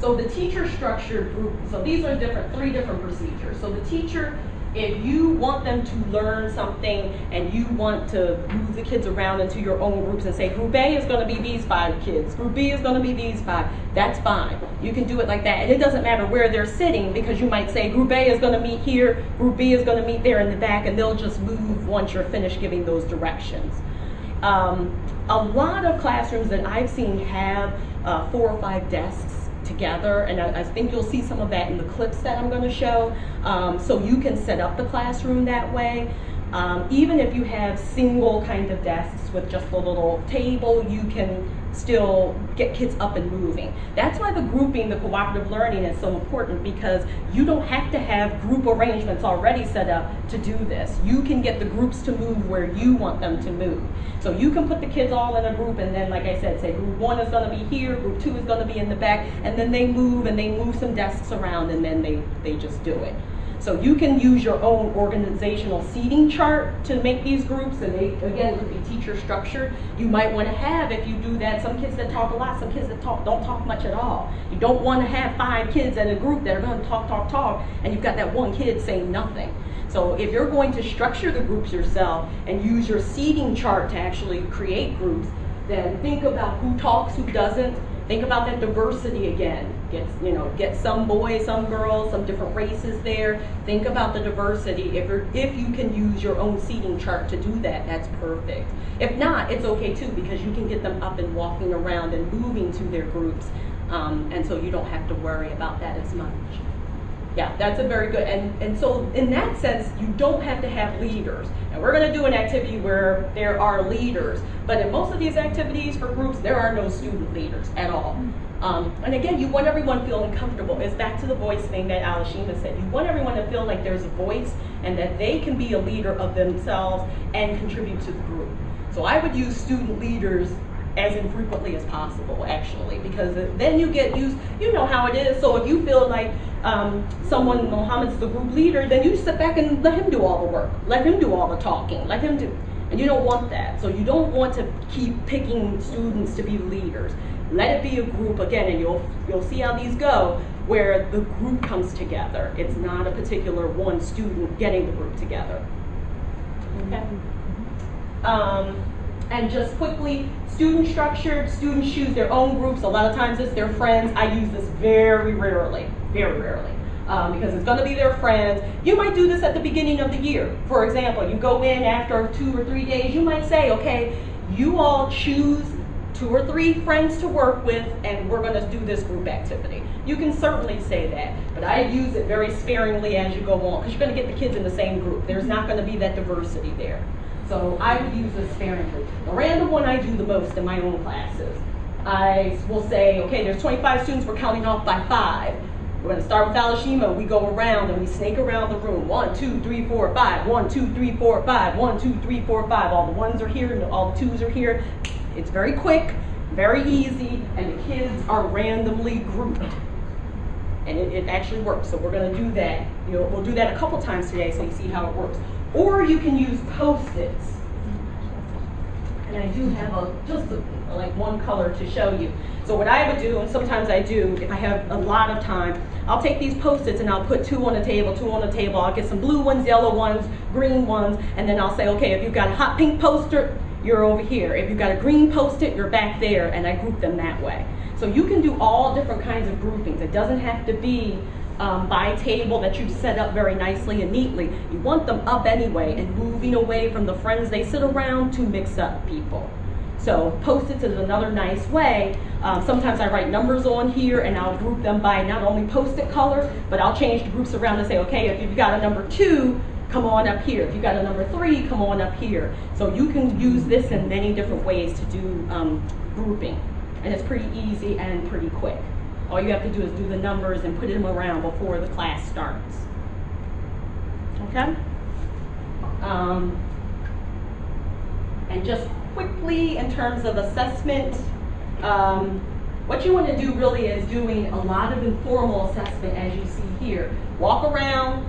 So the teacher structured group, so these are three different procedures. So the teacher, if you want them to learn something and you want to move the kids around into your own groups and say, group A is going to be these 5 kids, group B is going to be these 5, that's fine. You can do it like that. And it doesn't matter where they're sitting, because you might say group A is going to meet here, group B is going to meet there in the back, and they'll just move once you're finished giving those directions. A lot of classrooms that I've seen have 4 or 5 desks together, and I think you'll see some of that in the clips that I'm going to show. So you can set up the classroom that way. Even if you have single kind of desks with just a little table, you can still get kids up and moving. That's why the grouping, the cooperative learning is so important, because you don't have to have group arrangements already set up to do this. You can get the groups to move where you want them to move. So you can put the kids all in a group, and then, like I said, say group 1 is going to be here, group 2 is going to be in the back, and then they move some desks around, and then they just do it. So you can use your own organizational seating chart to make these groups, and they, again, could be teacher structured. You might want to have, if you do that, some kids that talk a lot, some kids that don't talk much at all. You don't want to have 5 kids in a group that are going to talk, and you've got that one kid saying nothing. So if you're going to structure the groups yourself and use your seating chart to actually create groups, then think about who talks, who doesn't. Think about that diversity again. Get some boys, some girls, some different races there. Think about the diversity. If you can use your own seating chart to do that, that's perfect. If not, it's okay too, because you can get them up and walking around and moving to their groups, and so you don't have to worry about that as much. Yeah, that's a very good, and so in that sense, you don't have to have leaders. And we're going to do an activity where there are leaders, but in most of these activities for groups, there are no student leaders at all. And again, you want everyone feeling comfortable. It's back to the voice thing that Alashima said. You want everyone to feel like there's a voice and that they can be a leader of themselves and contribute to the group. So I would use student leaders as infrequently as possible, actually, because then you get used, you know how it is. So if you feel like Mohammed's the group leader, then you sit back and let him do all the work, let him do all the talking, let him do, and you don't want that. So you don't want to keep picking students to be leaders. Let it be a group again, and you'll see how these go, where the group comes together. It's not a particular one student getting the group together. Okay. And just quickly, student structured, students choose their own groups. A lot of times it's their friends. I use this very rarely, because it's going to be their friends. You might do this at the beginning of the year. For example, you go in after 2 or 3 days, you might say, okay, you all choose 2 or 3 friends to work with, and we're going to do this group activity. You can certainly say that, but I use it very sparingly as you go on, because you're going to get the kids in the same group. There's not going to be that diversity there. So I would use this sparingly. The random one I do the most in my own classes. I will say, okay, there's 25 students, we're counting off by 5. We're going to start with Alashima. We go around and we snake around the room. 1, 2, 3, 4, 5. 1, 2, 3, 4, 5. 1, 2, 3, 4, 5. All the 1s are here and all the 2s are here. It's very quick, very easy, and the kids are randomly grouped. And it actually works. So we're going to do that. We'll do that a couple times today so you see how it works. Or you can use Post-its. And I do have just like one color to show you. So what I would do, and sometimes I do, if I have a lot of time, I'll take these Post-its and I'll put 2 on a table, 2 on a table. I'll get some blue ones, yellow ones, green ones, and then I'll say, okay, if you've got a hot pink poster, you're over here. If you've got a green Post-it, you're back there, and I group them that way. So you can do all different kinds of groupings. It doesn't have to be by table that you've set up very nicely and neatly. You want them up anyway and moving away from the friends they sit around to mix up people. So Post-its is another nice way. Sometimes I write numbers on here and I'll group them by not only Post-it color, but I'll change the groups around and say, okay, if you've got a number 2, come on up here. If you've got a number 3, come on up here. So you can use this in many different ways to do grouping. And it's pretty easy and pretty quick. All you have to do is do the numbers and put them around before the class starts. Okay? And just quickly, in terms of assessment, what you want to do really is doing a lot of informal assessment, as you see here. Walk around,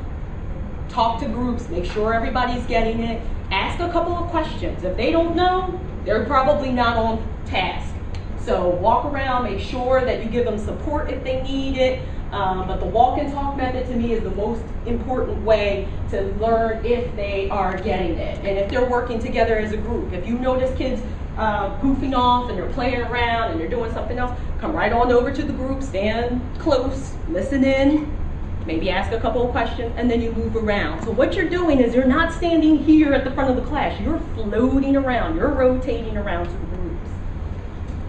talk to groups, make sure everybody's getting it. Ask a couple of questions. If they don't know, they're probably not on task. So walk around, make sure that you give them support if they need it. But the walk and talk method to me is the most important way to learn if they are getting it and if they're working together as a group. If you notice kids goofing off and they're playing around and they're doing something else, come right on over to the group, stand close, listen in, maybe ask a couple of questions, and then you move around. So what you're doing is you're not standing here at the front of the class, you're floating around, you're rotating around to the groups.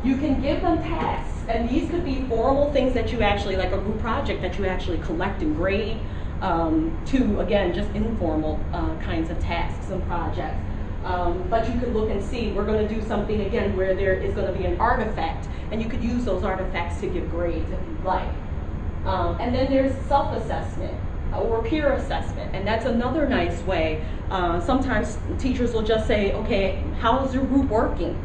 You can give them tasks, and these could be formal things that you actually, like a group project that you actually collect and grade, to, again, just informal kinds of tasks and projects. But you could look and see, we're going to do something, again, where there is going to be an artifact, and you could use those artifacts to give grades if you'd like. And then there's self-assessment or peer assessment, and that's another nice way. Sometimes teachers will just say, okay, how's your group working?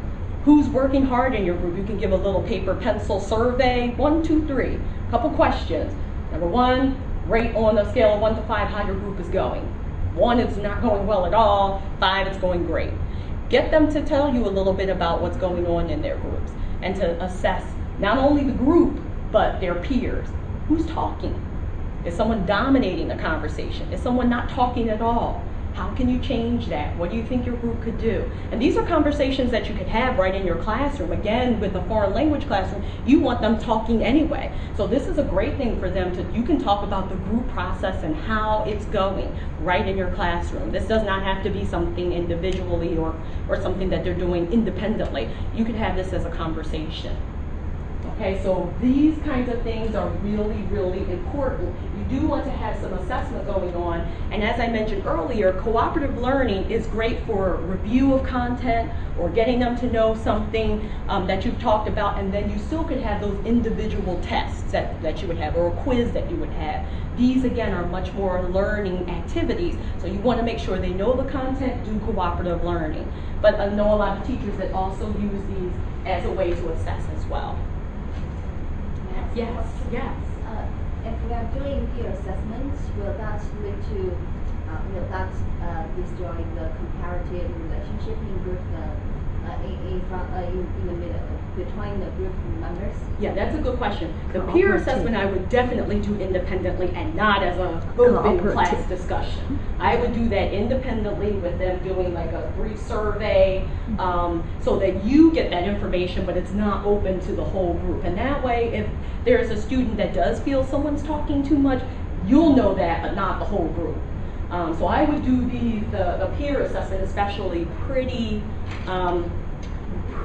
Who's working hard in your group? You can give a little paper pencil survey, 1, 2, 3, a couple questions. Number 1, rate on a scale of 1 to 5 how your group is going. 1, it's not going well at all. 5, it's going great. Get them to tell you a little bit about what's going on in their groups and to assess not only the group, but their peers. Who's talking? Is someone dominating the conversation? Is someone not talking at all? How can you change that? What do you think your group could do? And these are conversations that you could have right in your classroom. Again, with a foreign language classroom, you want them talking anyway. So this is a great thing for them to, you can talk about the group process and how it's going right in your classroom. This does not have to be something individually or something that they're doing independently. You can have this as a conversation. Okay, so these kinds of things are really, really important. You do want to have some assessment going on. And as I mentioned earlier, cooperative learning is great for review of content or getting them to know something that you've talked about, and then you still could have those individual tests that you would have, or a quiz that you would have. These, again, are much more learning activities. So you want to make sure they know the content, do cooperative learning. But I know a lot of teachers that also use these as a way to assess as well. Yes, yes. If we are doing peer assessments, will that lead to, destroy the comparative relationship in group, in the middle, between the group members? Yeah, that's a good question. The peer assessment I would definitely do independently and not as an open class discussion. I would do that independently with them doing like a brief survey, so that you get that information, but it's not open to the whole group. And that way, if there's a student that does feel someone's talking too much, you'll know that, but not the whole group. So I would do the peer assessment especially pretty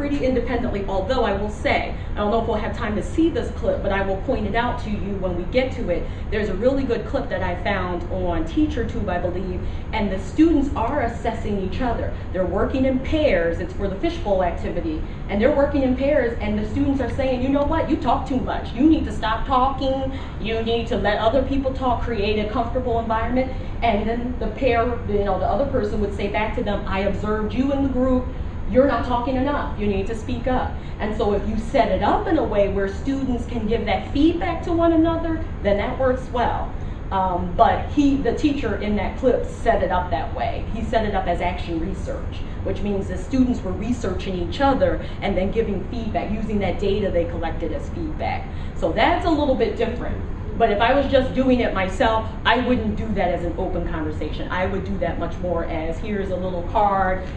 independently, although I will say, I don't know if we'll have time to see this clip, but I will point it out to you when we get to it. There's a really good clip that I found on TeacherTube, I believe, and the students are assessing each other. They're working in pairs. It's for the fishbowl activity, and they're working in pairs, and the students are saying, you know what, you talk too much. You need to stop talking. You need to let other people talk, create a comfortable environment. And then the pair, the other person would say back to them, I observed you in the group. You're not talking enough. You need to speak up. And so if you set it up in a way where students can give that feedback to one another, then that works well. But the teacher in that clip set it up that way. He set it up as action research, which means the students were researching each other and then giving feedback, using that data they collected as feedback. So that's a little bit different. But if I was just doing it myself, I wouldn't do that as an open conversation. I would do that much more as, here's a little card,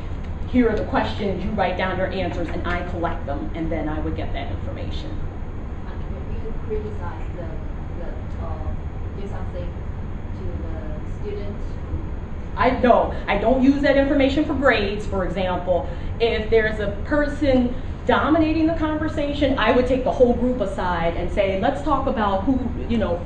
here are the questions, you write down your answers, and I collect them, and then I would get that information. If you criticize do something to the students? I don't use that information for grades, for example. If there's a person dominating the conversation, I would take the whole group aside and say, let's talk about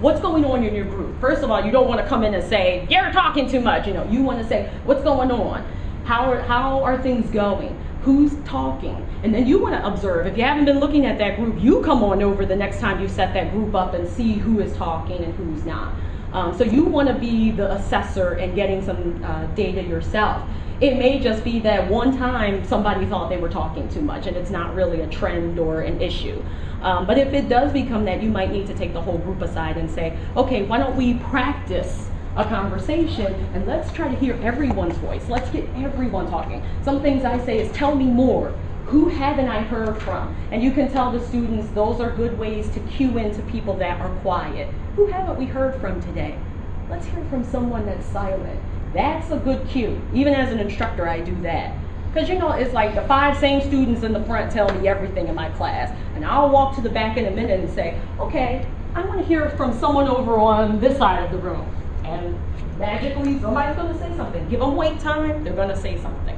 what's going on in your group. First of all, you don't want to come in and say, you're talking too much. You want to say, what's going on? How are things going? Who's talking? And then you want to observe. If you haven't been looking at that group, you come on over the next time you set that group up and see who is talking and who's not. So you want to be the assessor and getting some data yourself. It may just be that one time somebody thought they were talking too much and it's not really a trend or an issue. But if it does become that, you might need to take the whole group aside and say, okay, why don't we practice a conversation and let's try to hear everyone's voice. Let's get everyone talking. Some things I say is, tell me more. Who haven't I heard from? And you can tell the students those are good ways to cue into people that are quiet. Who haven't we heard from today? Let's hear from someone that's silent. That's a good cue. Even as an instructor, I do that. Because you know, it's like the 5 same students in the front tell me everything in my class. And I'll walk to the back in a minute and say, okay, I want to hear from someone over on this side of the room. And magically, somebody's going to say something. Give them wait time, they're going to say something.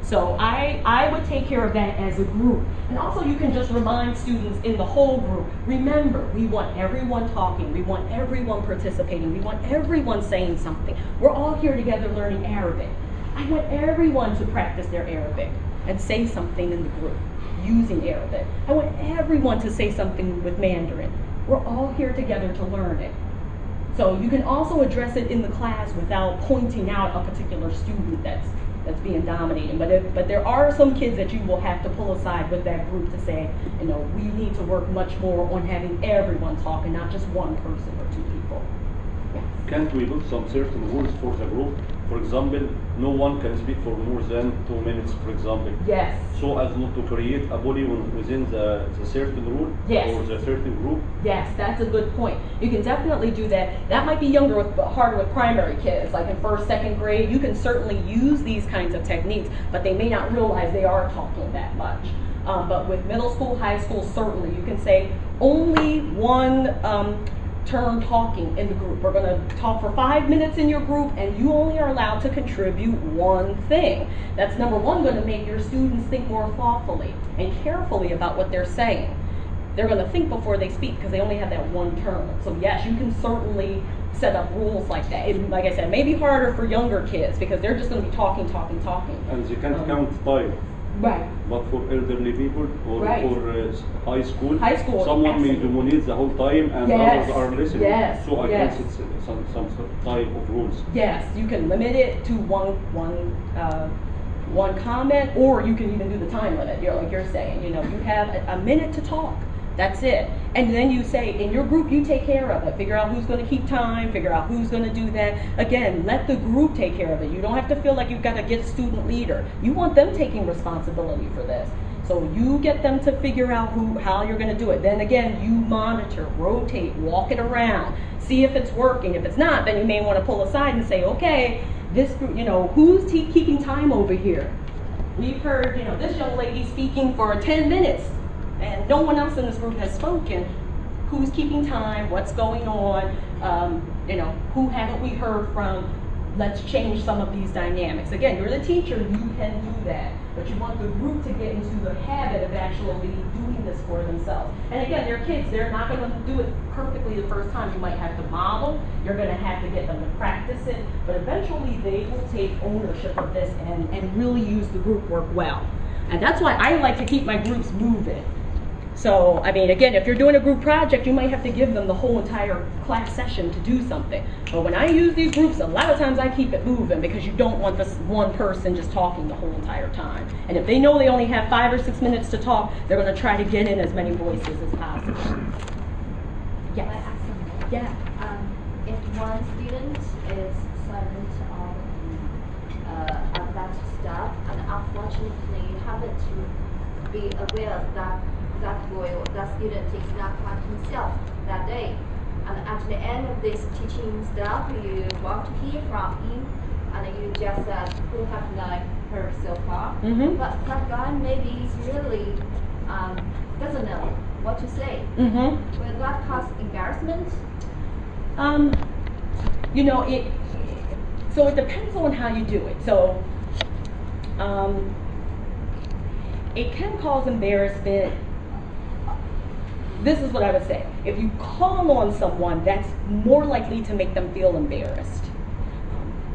So I would take care of that as a group. And also you can just remind students in the whole group, remember, we want everyone talking, we want everyone participating, we want everyone saying something. We're all here together learning Arabic. I want everyone to practice their Arabic and say something in the group using Arabic. I want everyone to say something with Mandarin. We're all here together to learn it. So you can also address it in the class without pointing out a particular student that's being dominated. But there are some kids that you will have to pull aside with that group to say, you know, we need to work much more on having everyone talk and not just one person or 2 people. Yes. Can't we put some certain rules for the group? For example, no one can speak for more than 2 minutes, for example. Yes. So as not to create a bully within the certain rule yes. or the certain group. Yes, that's a good point. You can definitely do that. That might be harder with primary kids, like in 1st, 2nd grade. You can certainly use these kinds of techniques, but they may not realize they are talking that much. But with middle school, high school, certainly you can say only one term talking in the group. We're going to talk for 5 minutes in your group and you only are allowed to contribute one thing. That's number one, going to make your students think more thoughtfully and carefully about what they're saying. They're going to think before they speak because they only have that one term. So yes, you can certainly set up rules like that. It, like I said, it may be harder for younger kids because they're just going to be talking. And they can't count time. Right. But for elderly people or right. for high school, absolutely. someone may dominate the whole time and yes. others are listening. Yes. So I yes. guess it's some type of rules. Yes, you can limit it to one comment, or you can even do the time limit. Like you're saying, you know, you have a minute to talk. That's it. And then you say, in your group, you take care of it. Figure out who's going to keep time, figure out who's going to do that. Again, let the group take care of it. You don't have to feel like you've got to get a student leader. You want them taking responsibility for this. So you get them to figure out how you're going to do it. Then again, you monitor, rotate, walk it around, see if it's working. If it's not, then you may want to pull aside and say, okay, this group, you know, who's keeping time over here? We've heard, you know, this young lady speaking for 10 minutes. And no one else in this group has spoken. Who's keeping time? What's going on? You know, who haven't we heard from? Let's change some of these dynamics. Again, you're the teacher, you can do that. But you want the group to get into the habit of actually doing this for themselves. And again, they're kids, they're not going to do it perfectly the first time. You might have to model, you're going to have to get them to practice it, but eventually they will take ownership of this and really use the group work well. And that's why I like to keep my groups moving. So, I mean, again, if you're doing a group project, you might have to give them the whole entire class session to do something. But when I use these groups, a lot of times I keep it moving because you don't want this one person just talking the whole entire time. And if they know they only have 5 or 6 minutes to talk, they're going to try to get in as many voices as possible. Yes. Can I ask something? Yeah. If one student is silent on that stuff, and unfortunately you happen to be aware that boy or that student is not quite himself that day, and at the end of this teaching stuff, you want to hear from him, and you just who have like heard so far. Mm-hmm. But that guy maybe is really doesn't know what to say. Mm-hmm. Will that cause embarrassment? You know, so it depends on how you do it. So it can cause embarrassment. This is what I would say. If you call on someone, that's more likely to make them feel embarrassed.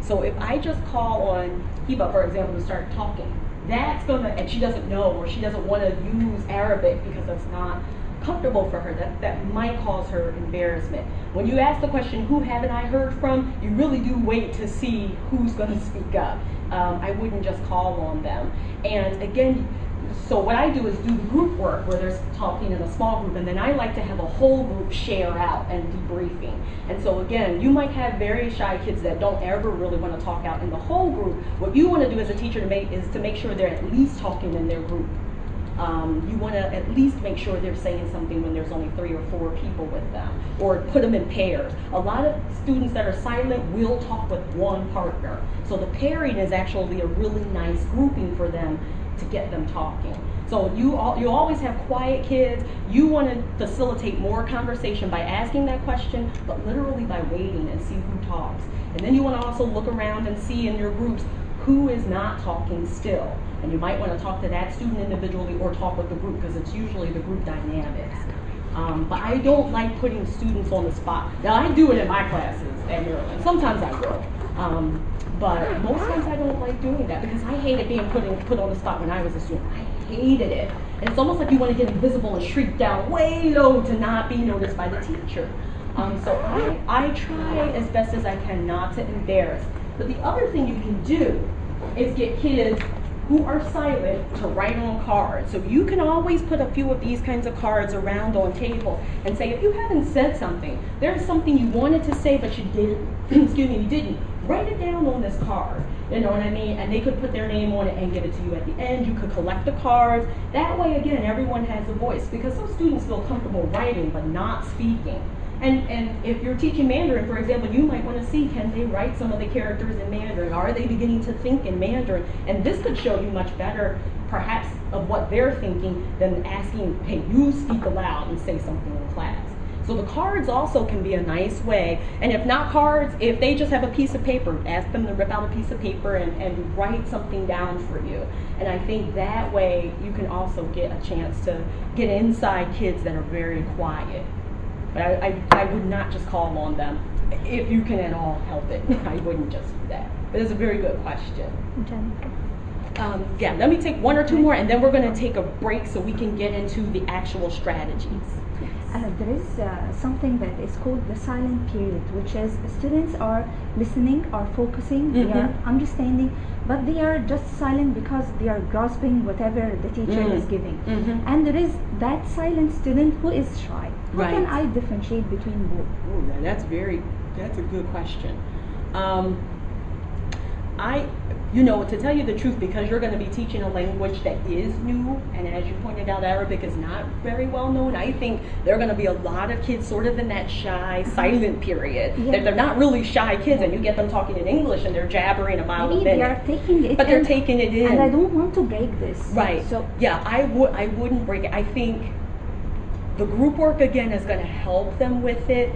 So if I just call on Hiba, for example, to start talking, that's gonna, and she doesn't know or she doesn't want to use Arabic because that's not comfortable for her, that might cause her embarrassment. When you ask the question, who haven't I heard from, you really do wait to see who's going to speak up. I wouldn't just call on them. And again, so what I do is do the group work where there's talking in a small group, and then I like to have a whole group share out and debriefing. And so again, you might have very shy kids that don't ever really want to talk out in the whole group. What you want to do as a teacher is to make sure they're at least talking in their group. You want to at least make sure they're saying something when there's only 3 or 4 people with them, or put them in pairs. A lot of students that are silent will talk with one partner. So the pairing is actually a really nice grouping for them to get them talking. So you always have quiet kids. You want to facilitate more conversation by asking that question, but literally by waiting and see who talks. And then you want to also look around and see in your groups who is not talking still. And you might want to talk to that student individually or talk with the group, because it's usually the group dynamics. But I don't like putting students on the spot. Now I do it in my classes at Maryland. Sometimes I will. But most times I don't like doing that, because I hated being put on the spot when I was a student. I hated it. And it's almost like you want to get invisible and shriek down way low to not be noticed by the teacher. So I try as best as I can not to embarrass. But the other thing you can do is get kids who are silent to write on cards. So you can always put a few of these kinds of cards around on table and say, if you haven't said something, there's something you wanted to say but you didn't, excuse me, you didn't, write it down on this card. You know what I mean? And they could put their name on it and give it to you at the end. You could collect the cards. That way, again, everyone has a voice, because some students feel comfortable writing but not speaking. And if you're teaching Mandarin, for example, you might want to see, can they write some of the characters in Mandarin? Are they beginning to think in Mandarin? And this could show you much better, perhaps, of what they're thinking than asking, hey, you speak aloud and say something in class. So the cards also can be a nice way. And if not cards, if they just have a piece of paper, ask them to rip out a piece of paper and write something down for you. And I think that way you can also get a chance to get inside kids that are very quiet. But I would not just call on them. If you can at all help it, I wouldn't just do that. But it's a very good question. Yeah, let me take 1 or 2 more, and then we're going to take a break so we can get into the actual strategies. There is something that is called the silent period, which is students are listening, are focusing, they are understanding, but they are just silent because they are grasping whatever the teacher is giving. And there is that silent student who is shy. How can I differentiate between both? Ooh, that's a good question. To tell you the truth, because you're going to be teaching a language that is new, and as you pointed out, Arabic is not very well known, I think there are going to be a lot of kids sort of in that shy, silent period. They're not really shy kids, and you get them talking in English and they're jabbering a mile a minute. They are taking it, but they're taking it in. And I don't want to break this. Right. So yeah, I wouldn't break it. I think the group work again is going to help them with it.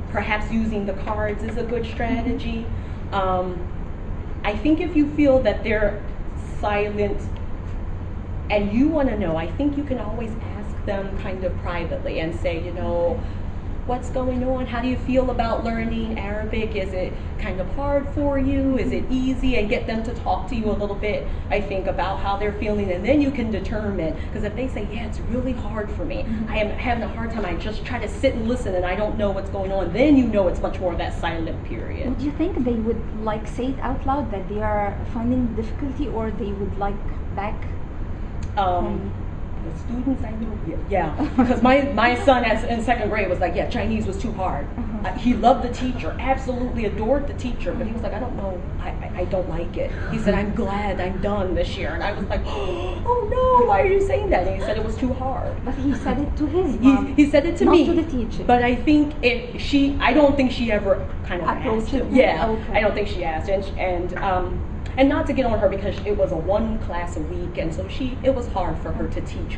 Perhaps using the cards is a good strategy. I think if you feel that they're silent and you want to know, I think you can always ask them kind of privately and say, what's going on? How do you feel about learning Arabic? Is it kind of hard for you? Is it easy? And get them to talk to you a little bit, I think, about how they're feeling. And then you can determine, because if they say, yeah, it's really hard for me. I am having a hard time. I just try to sit and listen and I don't know what's going on. Then it's much more of that silent period. Would you think they would say it out loud that they are finding difficulty, or they would back? The students I know, yeah, because my son in 2nd grade was like, yeah, Chinese was too hard. He loved the teacher, absolutely adored the teacher, but he was like, I don't know, I don't like it. He said, I'm glad I'm done this year. And I was like, oh no, why are you saying that? And he said it was too hard. But he said it to his mom. He said it to me. Not to the teacher. But I think I don't think she ever kind of approached him. Yeah, okay. I don't think she asked. And not to get on her, because it was a 1 class a week, and so it was hard for her to teach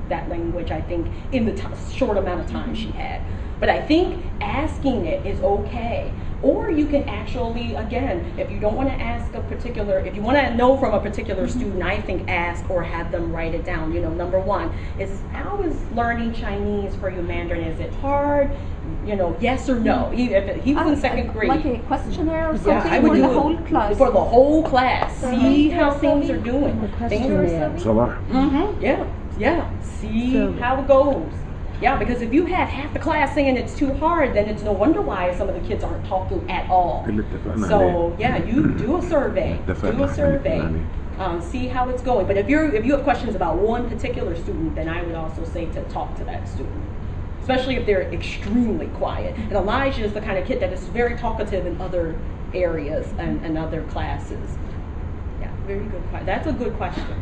that language, I think, in the short amount of time she had. But I think asking it is okay. Or you can actually, again, if you don't want to ask if you want to know from a particular student, I think ask or have them write it down. Number 1 is, how is learning Chinese for you, Mandarin? Is it hard? Yes or no. If he was in 2nd grade. Like a questionnaire or something, I would for do the whole class. For the whole class. See how things are doing. Salah. Yeah. See how it goes. Yeah, because if you have half the class saying it's too hard, then it's no wonder why some of the kids aren't talking at all. So yeah, you do a survey. Do a survey. See how it's going. But if you have questions about one particular student, then I would also say to talk to that student, especially if they're extremely quiet. And Elijah is the kind of kid that is very talkative in other areas and other classes. Yeah, very good question. That's a good question.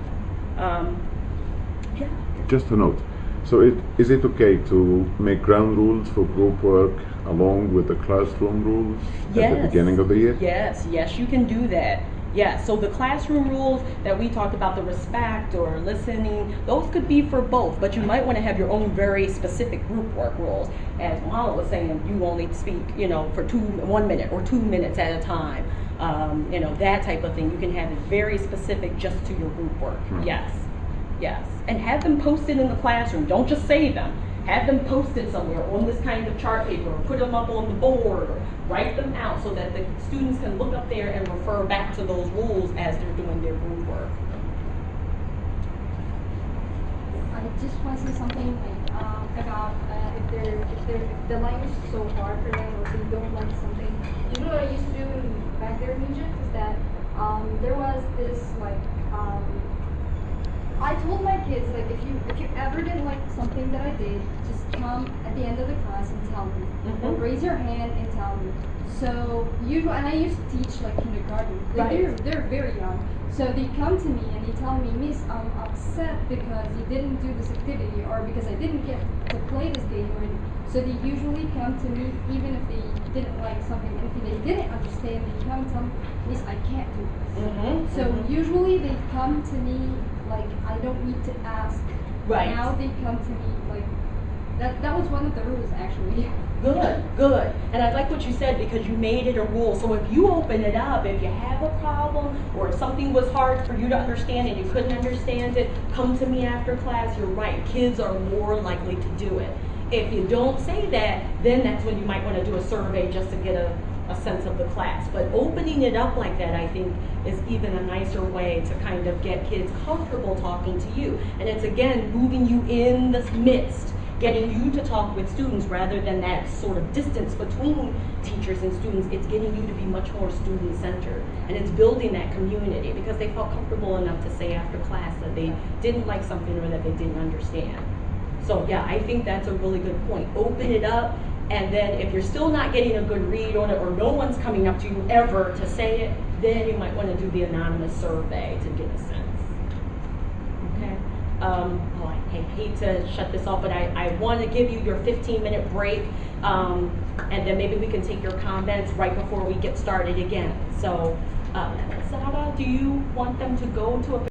Yeah. Just a note. So is it okay to make ground rules for group work along with the classroom rules at the beginning of the year? Yes, you can do that. Yes, so the classroom rules that we talked about, the respect or listening, those could be for both, but you might want to have your own very specific group work rules. As Muhammad was saying, you only speak, for 1 minute or 2 minutes at a time. That type of thing. You can have it very specific just to your group work. Yes. And have them posted in the classroom. Don't just say them. Have them posted somewhere on this kind of chart paper, or put them up on the board, or write them out so that the students can look up there and refer back to those rules as they're doing their group work. I just want to say something about if the language is so hard for them, or if they don't like something. Usually what I used to do back there in Egypt is that there was this I told my kids, if you ever didn't like something that I did, just come at the end of the class and tell me, or raise your hand and tell me. So usually, and I used to teach kindergarten. They're very young, so they come to me and they tell me, Miss, I'm upset because you didn't do this activity, or because I didn't get to play this game. So they usually come to me even if they didn't like something, and if they didn't understand, they come and tell me, Miss, I can't do this. So usually they come to me I don't need to ask. Now they come to me that was one of the rules actually. Good. And I like what you said, because you made it a rule. So if you open it up, if you have a problem or if something was hard for you to understand and you couldn't understand it, come to me after class. You're right. Kids are more likely to do it. If you don't say that, then that's when you might want to do a survey just to get a sense of the class. But opening it up like that, I think, is even a nicer way to kind of get kids comfortable talking to you. And it's, again, moving you in the midst, getting you to talk with students rather than that sort of distance between teachers and students. It's getting you to be much more student-centered. And it's building that community because they felt comfortable enough to say after class that they didn't like something or that they didn't understand. So yeah, I think that's a really good point. Open it up. And then if you're still not getting a good read on it, or no one's coming up to you ever to say it, then you might want to do the anonymous survey to get a sense. Okay. I hate to shut this off, but I want to give you your 15-minute break, and then maybe we can take your comments right before we get started again. So, Sarah, do you want them to go to a